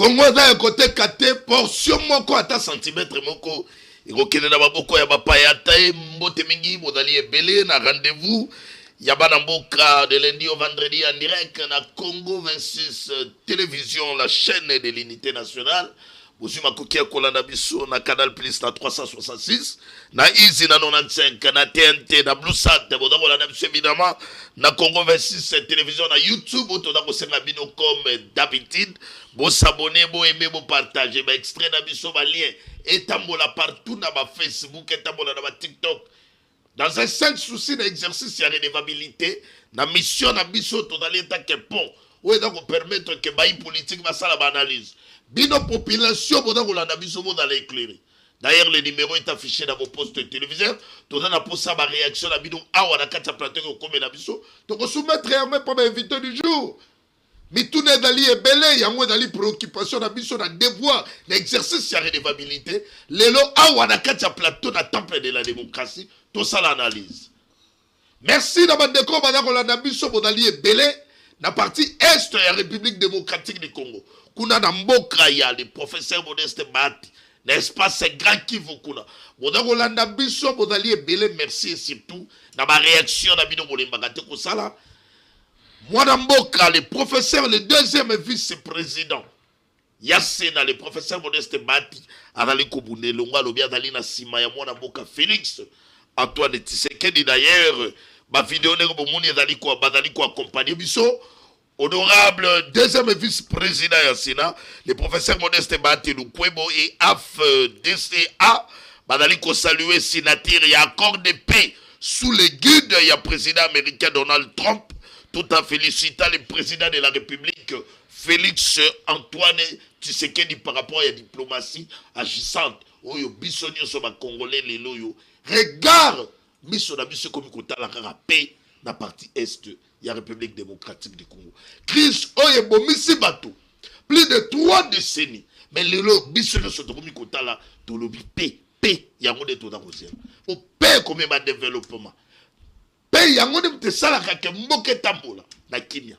Congo est côté 4 portion moko ata centimètre moko. Irokene na baboko ya bapayata mbote mingi modali ebele na rendez-vous. Yabana Mboka de lundi au vendredi en direct na Congo 26 télévision, la chaîne de l'unité nationale. Bozuma kokia kolanda biso na Canal Plus na 366, na Easy na 95, na TNT, na Bluesat, boda kolanda biso évidemment na Congo 26 télévision, na YouTube, otoda kosenga bino comme d'habitude. Bo s'abonner, bo aimer, bo partager, ba extrait na biso ba lien etambola partout na ba Facebook, etambola na ba TikTok. Dans un seul souci d'exercice de redevabilité, la mission de biso dans l'état que pont, où est donc permettre que les politique va faire l'analyse. Bino population, dans l'éclairer. D'ailleurs, le numéro est affiché dans vos postes téléviseurs. Tout le monde a posé ma réaction à bino, ah, on a quatre plateaux comme la biso. Donc, on soumettre réellement pour m'inviter du jour. Mais tout n'est dans l'ébélé, il y a moins dans les préoccupations, dans le devoir, l'exercice de redevabilité. Les lots, ah, on a quatre plateaux dans le temple de la démocratie. Tout ça l'analyse. Merci d'avoir décor, madame Rolanda-Bisso, Bodali et Belé, dans la partie est de la République démocratique du Congo. Kuna na mboka ya le professeur Modeste Bati, n'est-ce pas, c'est grand qui vous kuna. Madame Rolanda-Bisso, Bodali et Belé, merci et surtout, dans ma réaction, dans Bino Bolimbagate Kosala. Moi, dans mboka, le professeur, le deuxième vice-président, Yassena, le professeur Modeste Bati, Adali Kobune, Longa, Lobia, Dalina Sima, Yamona Mboka, Félix, Antoine Tshisekedi d'ailleurs, ma vidéo n'est pas accompagné biso, honorable deuxième vice-président Yassina, le professeur Modeste Bati Lukwebo et AFDCA, Badaliko saluer signature et accord de paix sous le guide du président américain Donald Trump, tout en félicitant le président de la République Félix Antoine Tshisekedi par rapport à la diplomatie agissante. Oyo bisonio so ba congolais les loyo. Regarde, miso na biso comme kotala kaka paix na partie est de la République démocratique du Congo. Crise oyo bomisi bato. Plus de 3 décennies. Mais les loyo bisonio so to comme kotala to lobi paix yango de to da kosia. O paix comme ma développement. Paix yango de te sala ka mboke tambola na Kenya.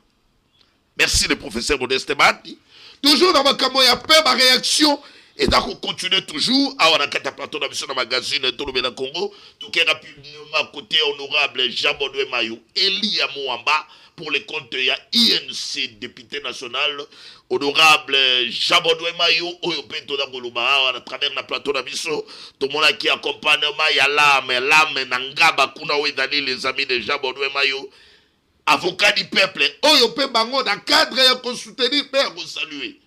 Merci le professeur Modeste Bati. Toujours dans ma camo ya paix ma réaction. Et donc, on continue toujours. Ah, on a quatre plateaux dans le magazine tout le Congo. Tout qui est rapidement côté honorable Jean-Baudouin Mayou, Elia Mouamba, pour les comptes, il y a INC, député national. Honorable Jean-Baudouin Mayou, à travers la plateau d'Abisso, tout le monde qui accompagne, il y a l'âme, Nangaba, Kuna, les amis de Jean-Baudouin Mayou, avocat du peuple. Oh, on peut dans le cadre pour soutenir, pour saluer.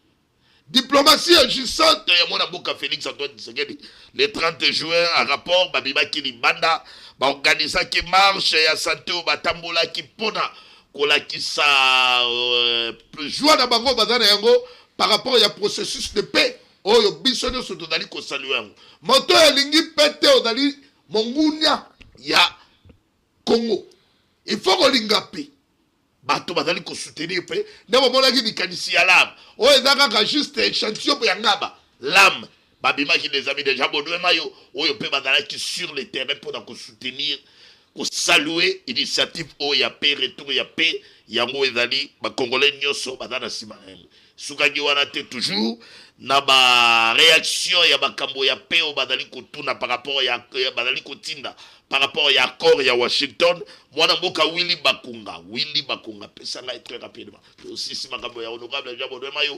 Diplomatie agissante, il y a mon avocat Félix Antoine Tshisekedi, le 30 juin, un rapport, Babiba Kilibanda, organisa qui marche, il y a santé au Batambola qui pona, kola qui sa joie na bango bazana yango par rapport à processus de paix. Oh, yo bisonyo so todali ko saluer. Moto ya lingi pete odali mongunya ya Congo. Il faut ko linga paix. Bato bazali ko soutenir pe ndemo mona ki bikanisi ya lame o ezaka ka juste échantillon pour yangaba lame babima ki les amis de Jean-Baudouin Mayou oyo pe bazala ki sur le terrain pour ko soutenir ko saluer initiative o ya paix retour ya paix yango ezali ba congolais nyoso bazana sima sukaki wana te toujours na ba réaction ya bakambo ya paix o bazali ko tuna par rapport ya bazali ko tinda par rapport à l'accord à Washington, moi, Willy Bakunga, pesanga très rapidement. Aussi, si ma honorable Jean-Baudouin Mayou,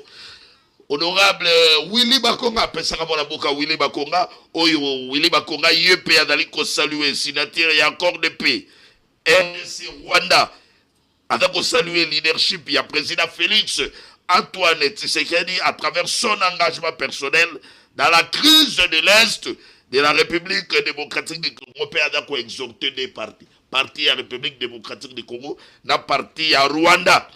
honorable Willy Bakunga, pesanga mon Willy Bakunga, oyo Willy Bakunga, yep, adaliko saluer, signature et accord de paix. RDC Rwanda, avec saluer leadership, il y a président Félix Antoine Tshisekedi à travers son engagement personnel dans la crise de l'Est de la République démocratique du Congo, peut exhorter des partis. Parti à la République démocratique du Congo, na parti à Rwanda.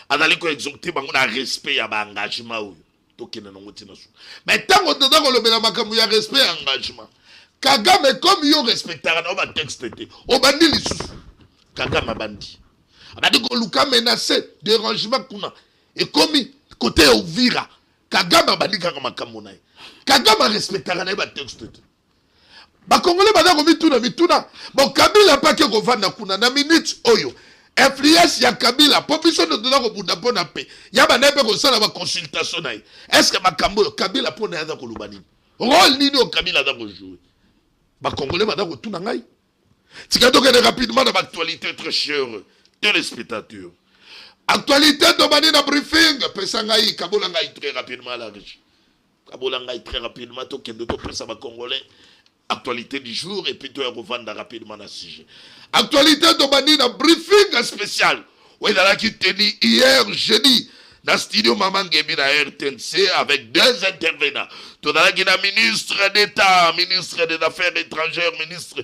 Analiko exhorter un respect à l'engagement. Mais tant qu'on a le respect à l'engagement, Kagame, comme il respecte un texte, au bandi les sous. Kagame bandi. On a dit que Luka menacé, dérangement kuna. Et comme côté Ouvira, Kagame bandi Kagame. Kagame respectera na ba texte. Ba Congolais bana ko mituna. Bon Kabila pa ke ko vanda kuna na minute oyo. influence ya Kabila population de donner au bout d'un bon paix ya ba nebe ko sala ba consultation na est-ce que makambo Kabila pona ya ko lubani rôle nini au Kabila da ko jouer ba congolais ba da ko tuna ngai tika donc rapidement dans l'actualité très cher téléspectateurs actualité de bani na briefing pesa ngai kabola ngai très rapidement la régie kabola ngai très rapidement to kendo to pesa ba congolais actualité du jour et puis tu revendre rapidement dans sujet. Actualité de bani na briefing spécial. Oui, dans la qui tenu hier jeudi dans studio Maman Ngebi na RTNC avec deux intervenants. Tout dans la qui na ministre d'État, ministre des Affaires étrangères, ministre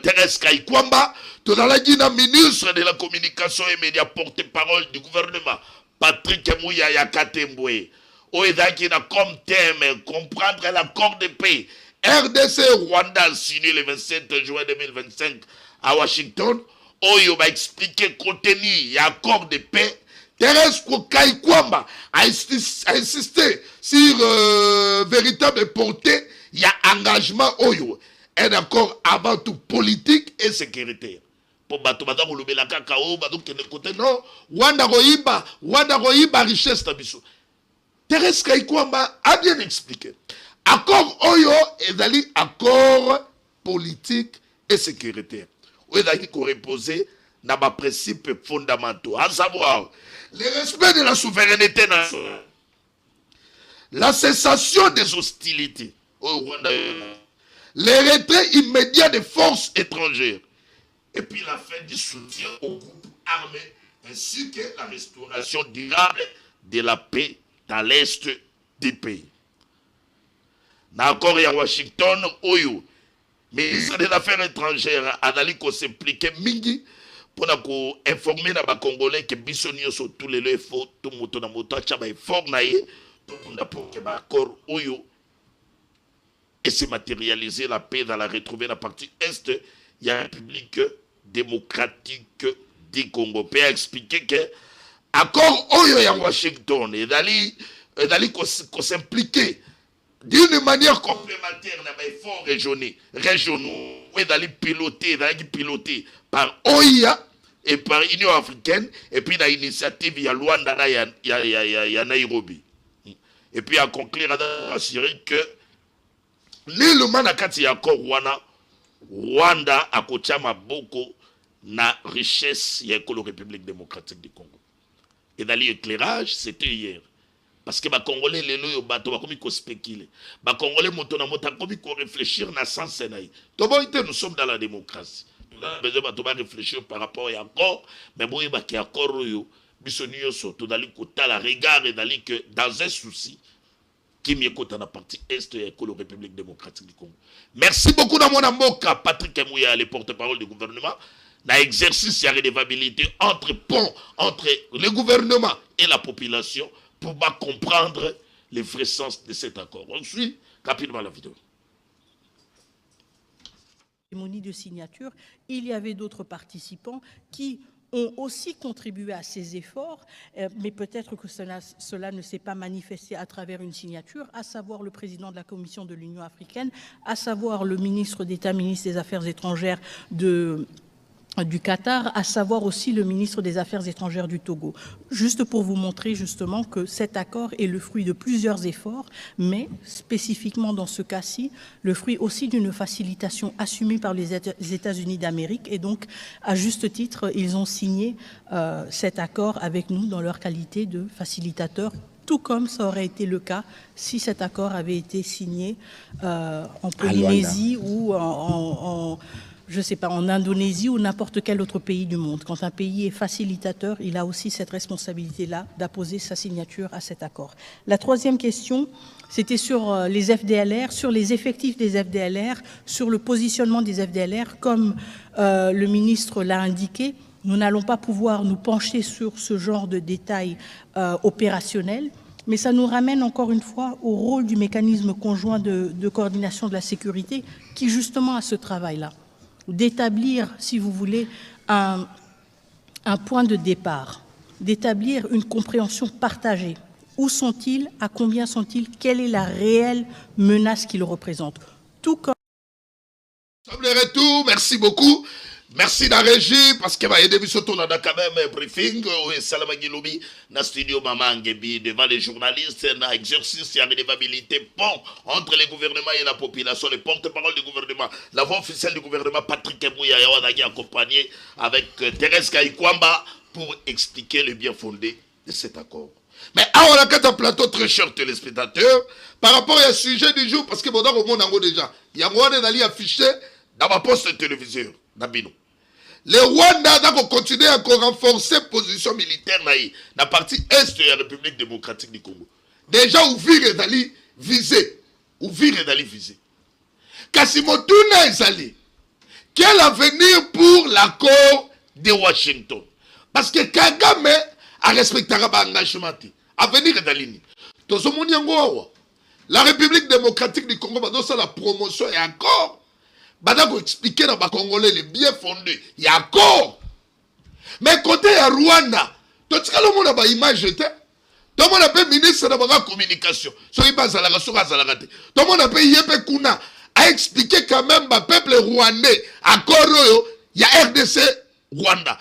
Thérèse Kaikwamba. Tout dans la qui na ministre de la communication et médias porte-parole du gouvernement Patrick Mouya Yakatembwe. Oui, dans qui na comme thème comprendre l'accord de paix. RDC Rwanda a signé le 27 juin 2025 à Washington. Oyo va expliquer contenu et accord de paix. Thérèse Kaikwamba a insisté sur véritable portée. Il y a engagement Oyo. Un accord avant tout politique et sécuritaire. Pour bato bato kolobe la kakao bato kene côté non. Wanda roiba richesse tabiso. Thérèse Kaikwamba a bien expliqué. Accord Oyo est accord politique et sécuritaire. Oyo est reposé dans les principes fondamentaux, à savoir le respect de la souveraineté nationale, la cessation des hostilités au Rwanda, le retrait immédiat des forces étrangères, et puis la fin du soutien aux groupes armés, ainsi que la restauration durable de la paix dans l'est du pays. D'accord, il y a Washington, Oyo, ministre des Affaires étrangères, Adali ko s'implique mingi pour informer les Congolais que Bissonio sont tous les lieux faux, tout le monde a moto, chaba est fort naïe, tout le monde a pour que l'accord Oyo et se matérialiser la paix dans la retrouver dans la partie est, il y a la République démocratique du Congo. Peut expliquer que accord Oyo et Washington, et Dali ko s'impliquer d'une manière complémentaire dans les efforts régionaux, où d'aller piloter par OIA et par Union africaine, et puis dans l'initiative, il y a Luanda, il y a Nairobi. Et puis à conclure, à assurer que l'élément de l'accord Rwanda a kochama beaucoup na richesse il y a la République démocratique du Congo. Et dans l'éclairage, c'était hier. Parce que les Congolais, les lois, ils spéculer. Les Congolais, ils réfléchir dans le sens. Nous sommes dans la démocratie. Nous avons besoin de réfléchir par rapport à l'accord. Mais bon, il y a un accord. Nous que dans un souci, qui m'y écoute dans la partie Est de la République démocratique du Congo. Merci beaucoup dans mon amour, Patrick Mouya, le porte-parole du gouvernement. Dans l'exercice, il y a rédévabilité entre le gouvernement et la population. Pour pas comprendre les vrais sens de cet accord. On suit rapidement la vidéo. Cérémonie de signature, il y avait d'autres participants qui ont aussi contribué à ces efforts, mais peut-être que cela ne s'est pas manifesté à travers une signature, à savoir le président de la Commission de l'Union africaine, à savoir le ministre d'État, ministre des Affaires étrangères du Qatar, à savoir aussi le ministre des Affaires étrangères du Togo. Juste pour vous montrer justement que cet accord est le fruit de plusieurs efforts, mais spécifiquement dans ce cas-ci, le fruit aussi d'une facilitation assumée par les États-Unis d'Amérique. Et donc, à juste titre, ils ont signé cet accord avec nous dans leur qualité de facilitateur, tout comme ça aurait été le cas si cet accord avait été signé en Polynésie ou je ne sais pas, en Indonésie ou n'importe quel autre pays du monde. Quand un pays est facilitateur, il a aussi cette responsabilité-là d'apposer sa signature à cet accord. La troisième question, c'était sur les FDLR, sur les effectifs des FDLR, sur le positionnement des FDLR. Comme le ministre l'a indiqué, nous n'allons pas pouvoir nous pencher sur ce genre de détails opérationnels, mais ça nous ramène encore une fois au rôle du mécanisme conjoint de coordination de la sécurité qui justement a ce travail-là, d'établir, si vous voulez, un point de départ, d'établir une compréhension partagée. Où sont-ils? À combien sont-ils? Quelle est la réelle menace qu'ils représentent? Tout comme... Le retour, merci beaucoup. Merci la régie parce que va aider surtout dans quand même un briefing et Salama Gilobi dans studio Maman Ngebi devant les journalistes un exercice et redevabilité bon entre les gouvernements et la population, les porte-parole du gouvernement, la voix officielle du gouvernement Patrick Mouya qui est accompagné avec Thérèse Kaikwamba pour expliquer le bien fondé de cet accord. Mais on a un plateau très cher téléspectateurs par rapport à ce sujet du jour parce que bon dans le monde déjà il y a un d'aller affiché dans ma poste téléviseur Nabino. Le Rwanda va continuer à renforcer la position militaire dans la partie est de la République démocratique du Congo. Déjà, ouvrir et d'aller viser. Ouvrir et d'aller viser. Kassimotuna est allé. Quel avenir pour l'accord de Washington? Parce que Kagame a respecté l'engagement. Avenir est d'aller. La République démocratique du Congo va donner la promotion et encore. Badako expliquer dans les Congolais les bien fondés. Il y a accord. Mais côté à Rwanda, tout le monde a une image. Tout le monde a un ministre de la communication. Tout le monde a Yepé Kuna a expliqué quand même le peuple rwandais. Accord, il y a RDC Rwanda.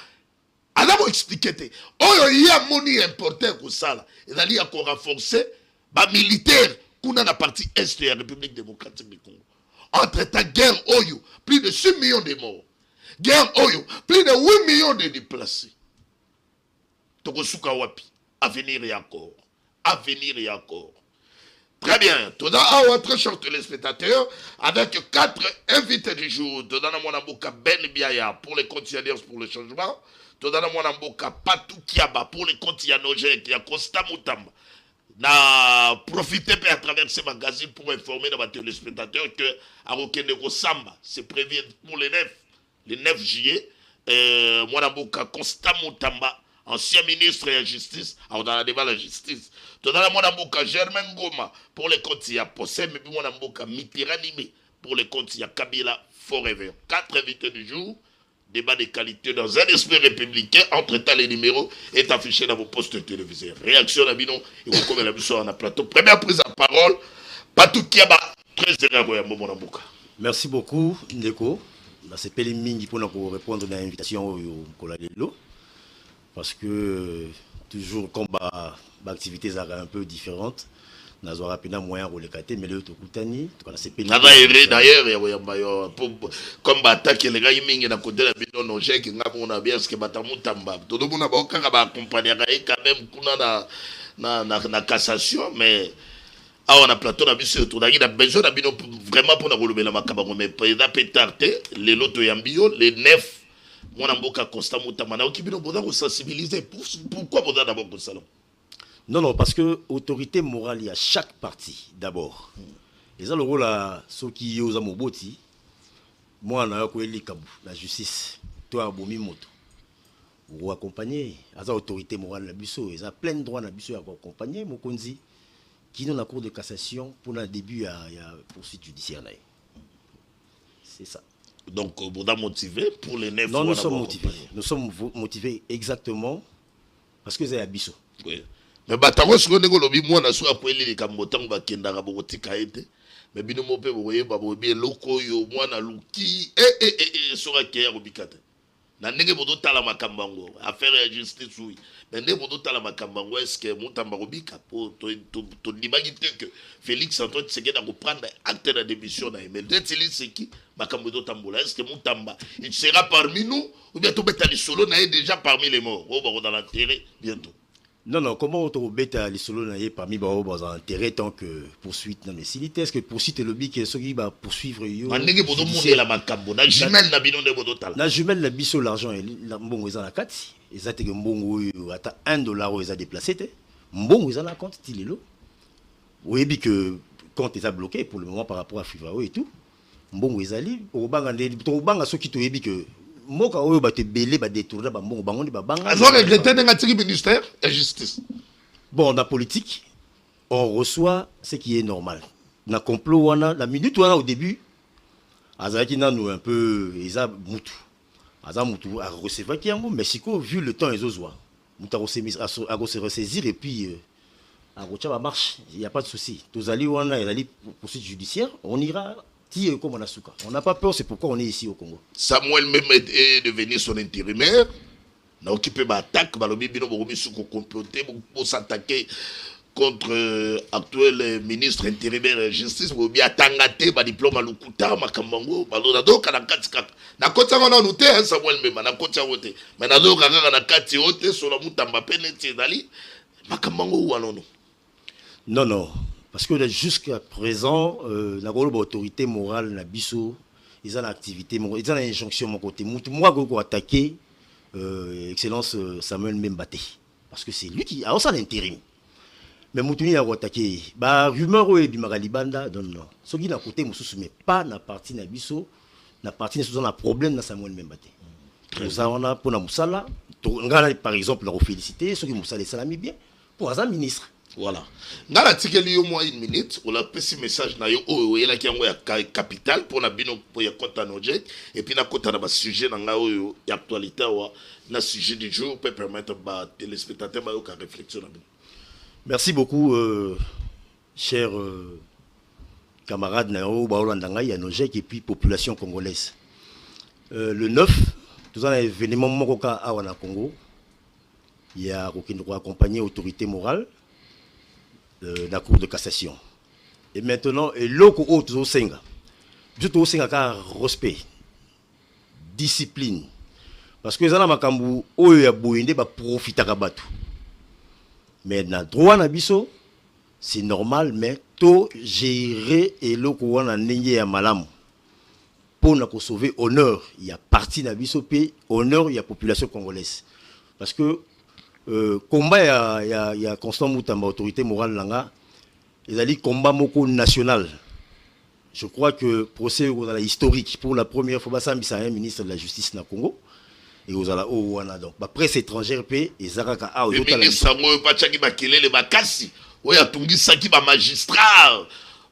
Alors, expliquer. Il y a moni importé pour ça. Il y a renforcer les militaires dans la partie est de la République démocratique du Congo. Entre-temps, guerre Oyo, plus de 6 millions de morts. Guerre Oyo, plus de 8 millions de déplacés. Tokosuka Wapi, avenir et encore. Avenir et encore. Très bien. Tout d'abord, très chers téléspectateurs, avec 4 invités du jour. Tout d'abord, mon amboka Ben Biaya pour les continueurs pour le changement. Tout d'abord, mon amboka Patou Kiaba pour les continueurs qui a Costa Moutamba. Na profiter à travers ce magazine pour informer nos téléspectateurs que à Rokeneko Samba, c'est prévu pour le 9 juillet. Mwanamboka Constant Moutamba, ancien ministre de la justice, alors dans la débat de la justice. Tout dans la Mwanamboka Germain Goma pour les comptes, il y a Possem, et puis Mwanamboka Mitiranime pour les comptes, il y a Kabila Forever. 4 invités du jour. Débat de qualité dans un esprit républicain. Entre-temps, les numéros est affiché dans vos postes télévisés. Réaction à Bino et vous comme la mission en plateau. Première prise de parole, Patou Kiaba, très heureux mon amboka. Merci beaucoup, Ndeko. C'est Péléming pour nous répondre à l'invitation au Kolalelo. Parce que toujours combat d'activités un peu différentes. Nous avons rapidement moyen de les mais le Tokutani, c'est pénible. D'ailleurs, comme attaque les gars, ils n'ont côté la bidon, non, j'ai qui n'a bien ce que Batamu Tamba. Tout le monde a beaucoup accompagné quand même na cassation, mais on a plateau na biso tout il a besoin d'abino vraiment pour nous relever la macabro mais président Pétarte les loto yambio les 9 mon amboka Constant Moutamba na okibino boda ko sensibiliser pourquoi boda d'abord pour ça. Non, parce que autorité morale, il y a chaque parti, d'abord. Et ça, le rôle à ceux qui sont aux Amoboti, moi, la justice, toi, Bomi Moto, vous accompagnez, à la autorité morale, la Busso, ils ont plein de droits, la Busso, à accompagner, Mokonzi, qui est dans la cour de cassation pour le début à la poursuite judiciaire. C'est ça. Donc, vous êtes motivé pour les 9 Non, nous sommes motivés. Nous sommes motivés exactement parce que c'est la Busso. Oui. Mais batango siko ndeko lobi mwana so akweli le kambotango bakendaka bokotika ete mais bino mo pe boye babo bien loko yo mwana luki sora ke ya robikata na ndenge bodo tala makambango affaire ya justice oui mais ndenge bodo tala makambango est-ce que Moutamba robika pour to libagi que Félix Antoine Tshisekedi ko prendre acte de démission na mais d'être ce qui makambo do tambola est-ce que Moutamba il sera parmi nous ou bien to betali solo na déjà parmi les morts on va dans l'enterrer bientôt. Non, comment on bête à l'isolo parmi les intérêts tant que poursuite dans les cilites? Est-ce que poursuite est le but qui va poursuivre? La jumelle la jumelle, la biso, l'argent est bon, ils ont la carte. Ils ont bon, $1, ils ont déplacé. Bon, ils ont la compte, il est là. Vous voyez que quand ils ont bloqué pour le moment par rapport à Fivao et tout, bon, ils ont allé. Au bang, ceux qui te dit que. Moka oyo ba te belé ba détourner ba mbongo bango ni ba banga. Ils ont regretté le ministère de la justice. Bon, dans la politique, on reçoit ce qui est normal. Dans le complot, la minute où on a au début, Azaki n'a nous un peu, ils ont moutou. Azaki moutou a recevoir qui est en Mexico, vu le temps ils osent. Moutou a se ressaisir et puis à Rocha marche, il n'y a pas de souci. Tous allés où on a poursuite judiciaire, on ira On n'a pas peur, c'est pourquoi on est ici au Congo. Samuel même est devenu son intérimaire. Na occupé attaque, balobi bino bokomi suko comploter pour s'attaquer contre actuel ministre intérimaire de justice bobi atangate ba diplôme à Lukuta makambango balona donc na katika na kota ngona noté Samuel même na kota wote mais na donc na kati wote sur la mutamba peneti dali makambango wanono. Non, parce que jusqu'à présent, la autorité morale na biso, ils ont une activité, ils ont une injonction mon côté. Moi, je vais attaquer Excellence Samuel Mbate, parce que c'est lui qui a aussi l'intérim. Mais Moutuni a attaqué. Bah rumeur et bimagalibanda non. Ce qui n'a côté mususu mais pas na partie na biso, na partie na sous un problème na Samuel Mbate. Nous avons pour na musala, par exemple la féliciter ceux qui musala salami bien pour un ministre. Voilà. Dans l'article, il y a au moins une minute. On a petit message na yo oh il y a qui envoie capital pour na bino pour ya compte objet et puis na compte na sujet na nga oh ya actualité wa na sujet du jour peut permettre ba téléspectateurs ba yo ka réflexion na bino. Merci beaucoup chers camarades na yo ba olanda nga ya Nojek et puis population congolaise. Le 9, tout un événement mokoka awa na Congo. Il y a aucune accompagner autorité morale la Cour de cassation. Et maintenant, l'autre autre au Senga. Juste au Senga car respect, discipline. Parce que les gens makambu oyo boyende ba profiter kabatu. Mais na droit na biso, c'est normal mais to gérer et l'autre wana ndenge ya malamu. Pour na ko sauver honneur, il y a parti na biso pe honneur il y a population congolaise. Parce que combat il y a Constant Mutamba autorité morale langa ils allaient combat moko national. Je crois que procès dans la historique pour la première fois ça un ministre de la justice na Congo et aux ala wana donc ba presse étrangère pe ezaka a aux autres ministre ngo pa tchaki bakelele bakasi oya tungisa ki ba magistrat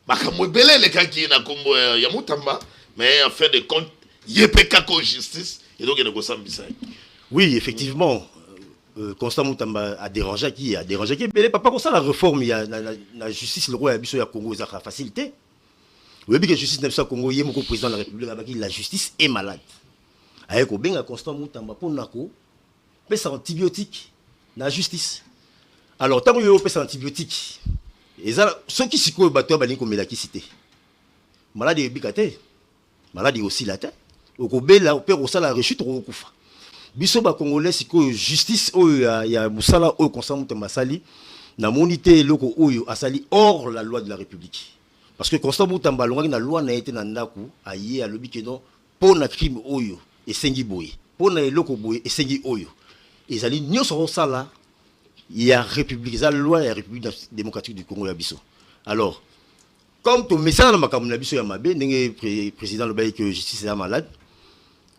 bakamwebelele kaki na Congo ya Mutamba mais en fin de compte yepeka ko justice et donc il ne kosambisa. Oui, effectivement. Constant Mutamba a dérangé qui mais papa comme ça la réforme il y a la justice le roi abiso ya Congo ça a facilité. Oui bien que justice na Congo yé moko président de la République avec la justice est malade. Avec obenga Constant Mutamba pour nako pesa antibiotique na justice. Alors tant yo pesa antibiotique et ça ceux qui siko bato ba linko melaki cité. Maladie bikate. Maladie aussi la tête. Okobela opère ça la rechute okufa. Biso ba congolais siko justice oyo ya musala oyo Constant Mutamba sali na monité loko oyo asali hors la loi de la République parce que Constant Mutamba longa na loi na été na ndaku aye alobi ke non pona crime oyo esengi boye pona eloko boye esengi oyo ezali nyonso sala ya République za loi ya République démocratique du Congo ya biso. Alors comme to message na makambo na biso ya mabe ndenge président le bail que justice est malade.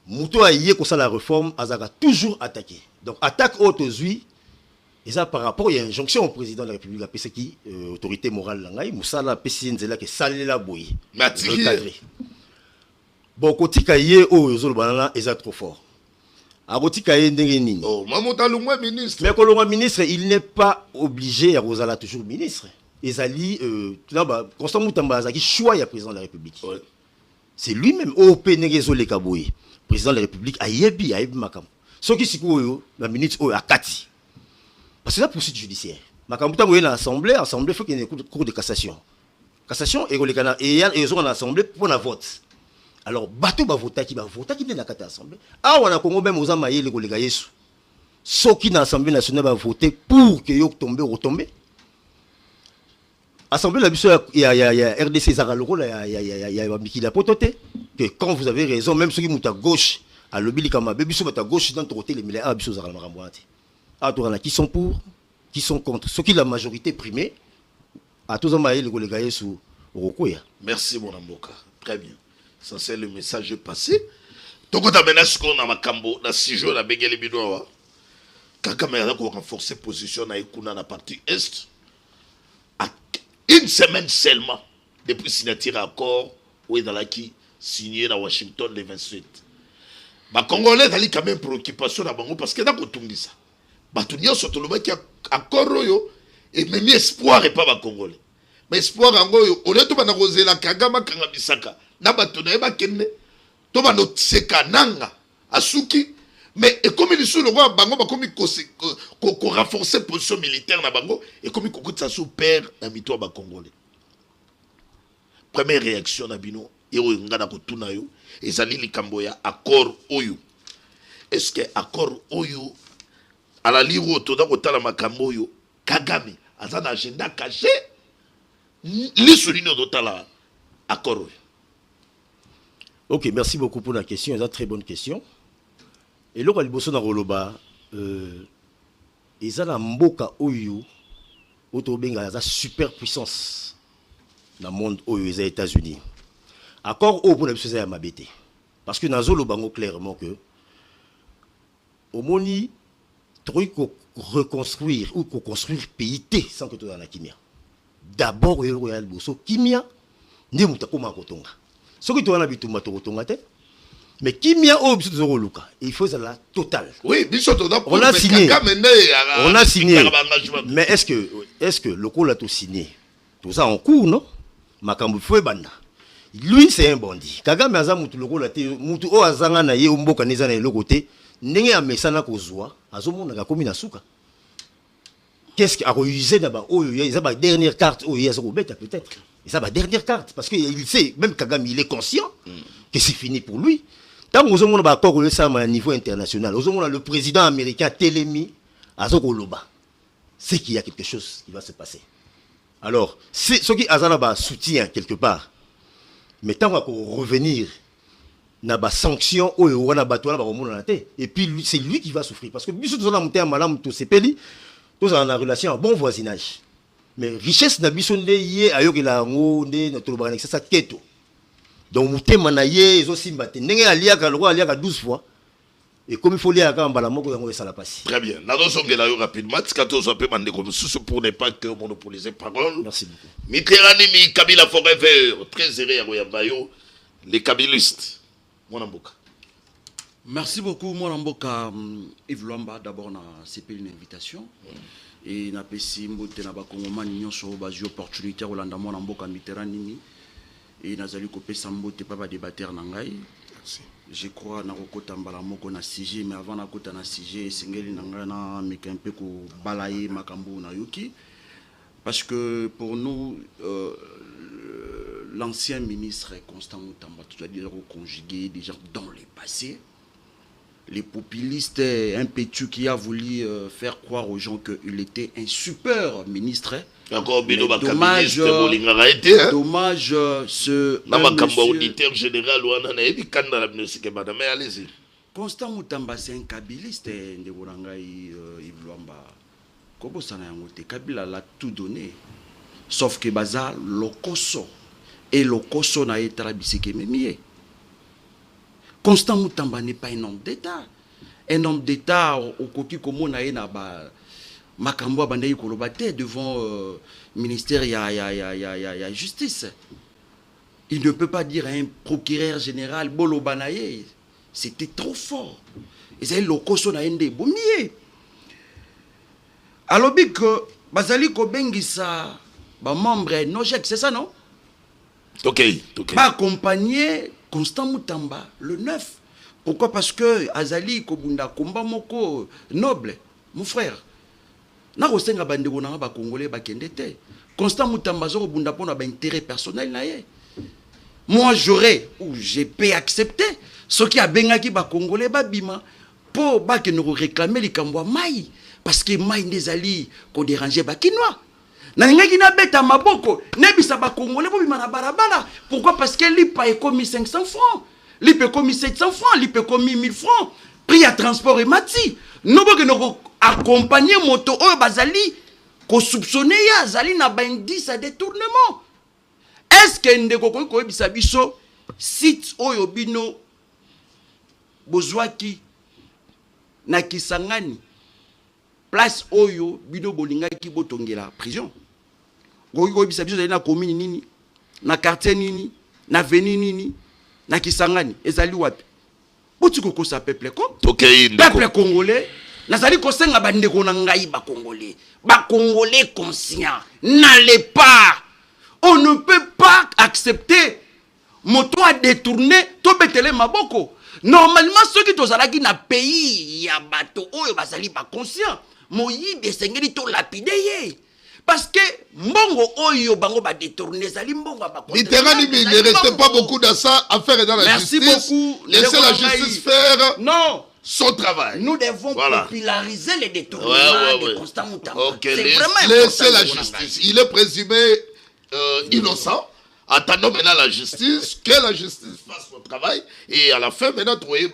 Mouto a yé comme ça la réforme, Azaka toujours attaqué. Donc attaque autozui, et ça par rapport, il y a une injonction au président de la République, c'est qui autorité morale langai, Moussala Pessinzela qui salé la bouille. Recadré. Bon, côté kaye au zolo banana, est trop fort. A côté kaye ndengenini. Oh, Mamouta Lumwa ministre. Mais quand le ministre, il n'est pas obligé à Rosala toujours ministre. Ezali, là-bas, Constant Mutamba Azaki choix ya président de la République. Ouais. C'est lui-même au Pénégezo le Kabouye. Président de la République a yebi makam. Ce qui s'est la minute à Kati. Parce que c'est la poursuite judiciaire. Makam putain dans l'assemblée, il faut qu'il y ait une cour de cassation. Cassation et ils ont en assemblée pour la vote. Alors bateau va voter qui vient dans la assemblée. Ah on a Congo même aux amaillés les collègues Yesu. Ceux qui dans l'Assemblée nationale va voter pour que yok tombe retomber. Assemblée la biso il y a RDC Zaraloro là il y a Mikila Pototé que quand vous avez raison même ceux qui sont à gauche à lobby comme biso à gauche dans côté les milliards biso Zaralmaramboati à tout qui sont pour qui sont contre ceux qui la majorité primée à tous amaye les collègues sous Rokoya. Merci mon amboka très bien ça c'est le message passé donc ta menace qu'on a makambo na 6 jours la bengeli binoa kaka mais ko renforcer position na ikuna na partie est. Une semaine seulement depuis signature accord où est dans la qui signé à Washington le 28. Les Congolais ont quand même préoccupation à Bango parce que dans le ça. Batunio surtout le mec qui a accord et même espoir et pas les Congolais. Mais espoir en goyo on est tout bana rosé la Kagama Kangabisaka na bato na yeba kende to ba no seka nanga asuki mais et comme ils sont le roi bango ba comme ko renforcer position militaire na bango et comme ko kutsa sous père na mito ba congolais première réaction na bino et o ngana ko tuna yo ezali likambo ya accord oyo est-ce que accord oyo à la lire to da ko tala makambo oyo Kagame aza na agenda caché li souligner d'autala accord oyo. Ok, merci beaucoup pour la question. C'est une très bonne question. Et là, liboso na roloba, ils ont la mboka oyo, autobenga la superpuissance dans le monde oyo, les États-Unis. Accord au pour la chose à mabete. Parce que dans le bango clairement que, au moni, truc reconstruire ou construire pays sans que tu dans la kimia. D'abord, il y a le bosso kimia, ne mutakoma kotonga. Ce que tu as bitumba to kotonga te. Mais kimia o biso zoro luka, il faut la totale. Oui, biso to da on a signé. On a signé. Mais est-ce que le col a tout signé? Tout ça en cours, non? Makambu fwe banda. Lui c'est un bandit. Kagame aza mutu loko la te mutu o azanga na ye mboka neza na le côté. Ndenge ya mesana kozwa, azomona ka komi na suka. Qu'est-ce qu'il a usé d'abord? Oh, il y a la dernière carte. Oh, il y a peut-être. Il y a la dernière carte. Parce qu'il sait, même Kagame, il est conscient que c'est fini pour lui. Tant que nous avons un accord à niveau international, nous avons le président américain Telemi à Zogoloba. C'est qu'il y a quelque chose qui va se passer. Alors, ce qui a soutien quelque part, mais tant qu'on revenir, na ba sanction ou na bato na ba komona te et puis c'est lui qui va souffrir parce que biso to na monter malamu to sepeli tous en relation bon voisinage mais richesse na biso nde ye ayokela ngo nde na to ba ça keto donc mutema na ye ezo simba te ndenge aliaka loko aliaka 12 fois et comme il faut lier à mbala moko yango ça la passe. Très bien. Na dosongela yo rapidement tikato so pe mande comme sous pour ne pas que monopoliser parole. Merci beaucoup. Mitterrand mi Kabila forever très zéré ya koyamba yo les kabylistes. Merci beaucoup, moi Mboka Yves Luamba. D'abord, na CP une invitation et na pesi mbote na ba Congomani nyonso bazio opportunité Rolanda moi Mboka Mitterrand nini et nazali kopesa mbote pa ba débatteur na ngai. Je crois na kokota mbala moko na CG mais avant na kota na CG singeli na ngai na mekampe ko balaye makambo na yoki parce que pour nous l'ancien ministre Constant Mutamba, c'est-à-dire conjugué déjà dans le passé, les populistes impétueux qui a voulu faire croire aux gens qu'il était un super ministre. Dommage, ce auditeur général Constant Mutamba, c'est un kabiliste de Borangaï Yves Luamba. Kobo Sanayangote, Kabila l'a tout donné, sauf que Baza Lokoso. Et le Koso n'a été rabissé mais Constant Mutamba n'est pas un homme d'État. Un homme d'État, au côté comme on a une Makambo Bandaï Kolobate devant le ministère de justice. Il ne peut pas dire à un procureur général Bolo Banaye. C'était trop fort. Et c'est le Koso n'a été bomier. Alors, que Bazali Kobengisa, membre Nojek, c'est ça non? Ok. Va accompagner Constant Mutamba le 9. Pourquoi? Parce que Azali Kobunda Komba Moko noble, mon frère. Na rosenga bandeko na ba congolais ba kendete. Constant Mutamba zo Kobunda pona ba intérêt personnel na ye. Moi j'aurais ou j'ai pu accepter ce qui a bengaki ba congolais ba bima pour ba que nous réclamer les kambwa mai parce que mai ndezali ko déranger ba kinois. Nangaki na beta maboko nebisa ba congolais bo bima na barabara. Pourquoi? Parce que li pa commis 500 francs, li pe commis 700 francs, li pe commis 1000 francs. Prix à transport et mati. No bo que no accompagner moto o bazali ko soupçonner ya zali na ba indice à détournement. Est-ce que ndeko ko bisa biso site oyo bino bozwaki na Kisangani place oyo bino bolingaki botongela prison? Ko bisa biso na commune nini, na quartier nini, na avenue nini, na Kisangani ezali wapi? Botiko ko sa peuple ko? Peuple congolais, nazali ko senga bandeko na ngai ba congolais conscient. N'allez pas. On ne peut pas accepter moto a détourné to betele maboko. Normalement ceux qui tozalaki na pays ya bato oyo bazali ba conscient moyibi sengeli to lapide ye. Parce que mbongo oyo bango ba détourner zali mbongo ba Mitterrand il ne restait pas beaucoup dans ça à faire dans la Merci justice. beaucoup. Laissez la justice faire non son travail. Nous devons populariser les détournements de Constant Moutamba. Okay. C'est vraiment laissez la important. justice. Il est présumé innocent. Attendons maintenant la justice, que la justice fasse son travail et à la fin maintenant trouver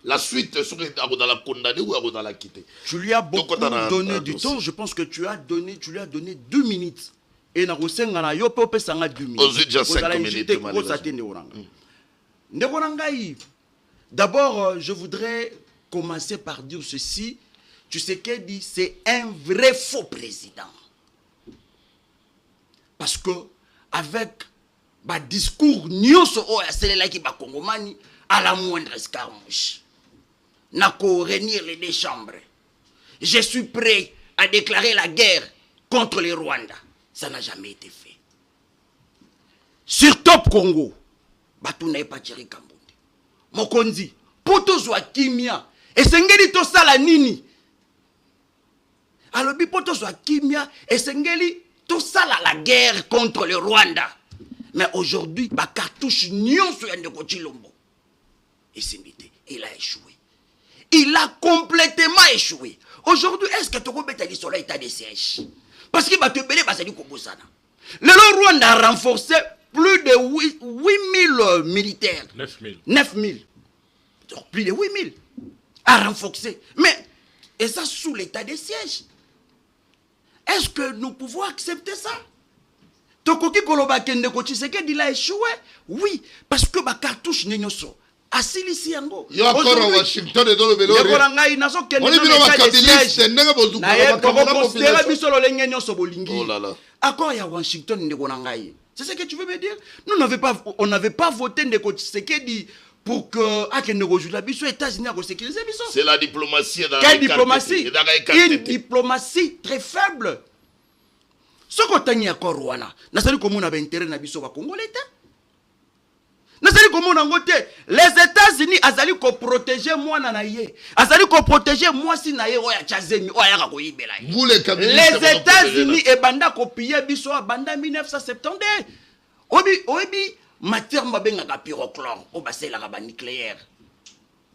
la suite sur dans la condamner ou dans la quitter. Tu lui as beaucoup donné du temps. Je pense que tu lui as donné 2 minutes. Et na rosenga na yo pe sanga 2 minutes. Aux déjà 5 minutes. D'abord, je voudrais commencer par dire ceci. Tu sais qu'elle dit c'est un vrai faux président. Parce que avec discours nyonso o ya selela ki ba kongomani à la moindre escarmouche. Nako réunir les 2 chambres. Je suis prêt à déclarer la guerre contre les Rwandais. Ça n'a jamais été fait. Sur Top Congo, Batuna pas Thierry Kambondi. Mokonzi, poto zwa kimia. Et sengeli to sala nini? Alors, poto zwa kimia. Et sengeli to sala la guerre contre le Rwanda. Mais aujourd'hui, ba cartouche nyonso ya ndeko Chilombo. Et il a échoué. Il a complètement échoué. Aujourd'hui, est-ce que tu as dit sur l'état de siège? Parce qu'il va te belé, bah, c'est du Kobosana. Le Rwanda a renforcé plus de 8000 militaires. 9000. Donc, plus de 8000. A renforcé. Mais, et ça sous l'état de siège. Est-ce que nous pouvons accepter ça? Tokoki Koloba Kende Kochisekedi il a échoué. Oui, parce que ma cartouche n'est pas asilisi yango. Il y a encore à Washington et dans le vélo. On est oh là là. Accord à Washington ndekonangai. C'est ce que tu veux me dire? On n'avait pas voté Ndeko Tshisekedi pour que akende kojula biso États-Unis a sécuriser biso. C'est la diplomatie dans quelle diplomatie? Une diplomatie très faible. Ce qu'on t'a dit à Rwanda, n'a pas comment on avait intérêt à biso wa Congolais. N'a pas comment on a voté. Les États-Unis azali ko protéger moi nanaye. Azali ko protéger moi si naye oya chazemi oya ka koyibela. Vous les États-Unis et banda ko piller biso banda 1970. Obi matière mabenga ka pyrochlore o basela ka nucléaire.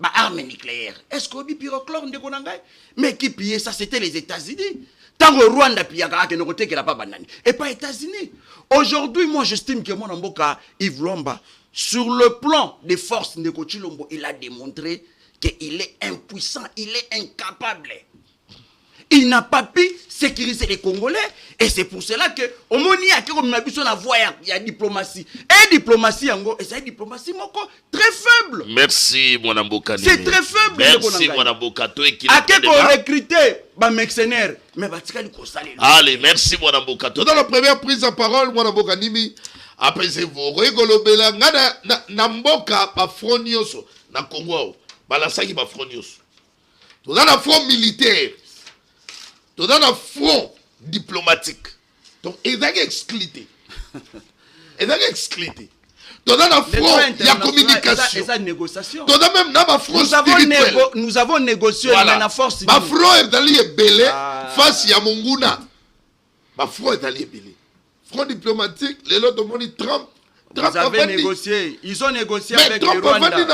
Ba arme nucléaire. Est-ce que obi pyrochlore ndeko nangai? Mais qui pillait ça c'était les États-Unis. Tant que Rwanda pillaka que ne côté qu'il a pas banani et pas États-Unis. Aujourd'hui, moi j'estime que mon amboka Yves Lomba sur le plan des forces de Chilombo, il a démontré qu'il est impuissant, il est incapable. Il n'a pas pu sécuriser les Congolais et c'est pour cela que au moni a comme na biso na voix il y a diplomatie. Et diplomatie yango et c'est une diplomatie moko très faible. Merci mon amboka. C'est très faible. Merci mon amboka to qui a que recruter ba mercenaires mais batikali ko saler. Allez, merci mon amboka. Dans la première prise de parole mon amboka nimi apaisez-vous rigolobela ngana na mboka ba fronioso na Congo ba la saki ba fronioso. Dans la front militaire. Dans un front diplomatique. Donc, il est exclué. Il est exclué. Dans un front, il y a communication. Dans un même front spirituel. Nous avons négocié voilà. La force. Ma front est allé belé face à Monguna. Ma front est allé belé. Front diplomatique, les autres ont dit Trump. Ils avaient négocié. Ils ont négocié avec les Rwandais.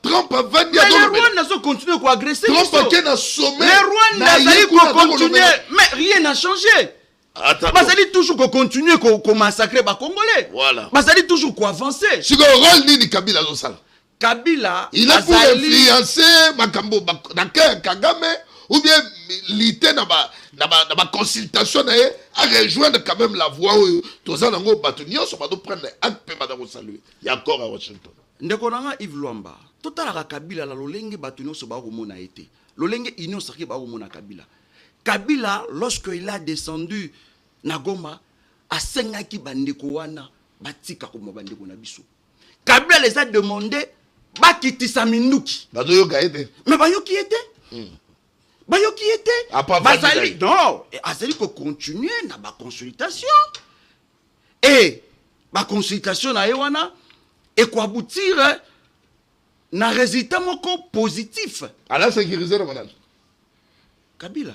Trump a vendu mais les Rwandais ont continué à agresser. Trump a un sommet. Les Rwandais ont continué. Mais rien n'a changé. Ils allaient toujours continuer à massacrer les Congolais. Voilà. Ils allaient toujours avancer. C'est le rôle de Kabila. Kabila. Il a pour influencer Makambo Kagame ou bien l'ité dans ma consultation à rejoindre quand même la voix où tous les gens sont prendre acte pour saluer. Il y a encore à Washington. Ndekonanga Yves Lwamba. Total Kabila la lolenge batunyo so ba komona été. Lolenge union saki ba komona Kabila. Kabila lorsqu'il a descendu na Goma asengaki bandeko wana batika ko bandeko na biso. Kabila les a demandé bakitisa minduki. Bazoyoka été. Mais bayoki était. Bayoki était. Bazali non, azali ko continuer na ba consultation. Et ba consultation na yewana et quoi aboutir na résultat moko positif. À la sécuriser le manage. Kabila.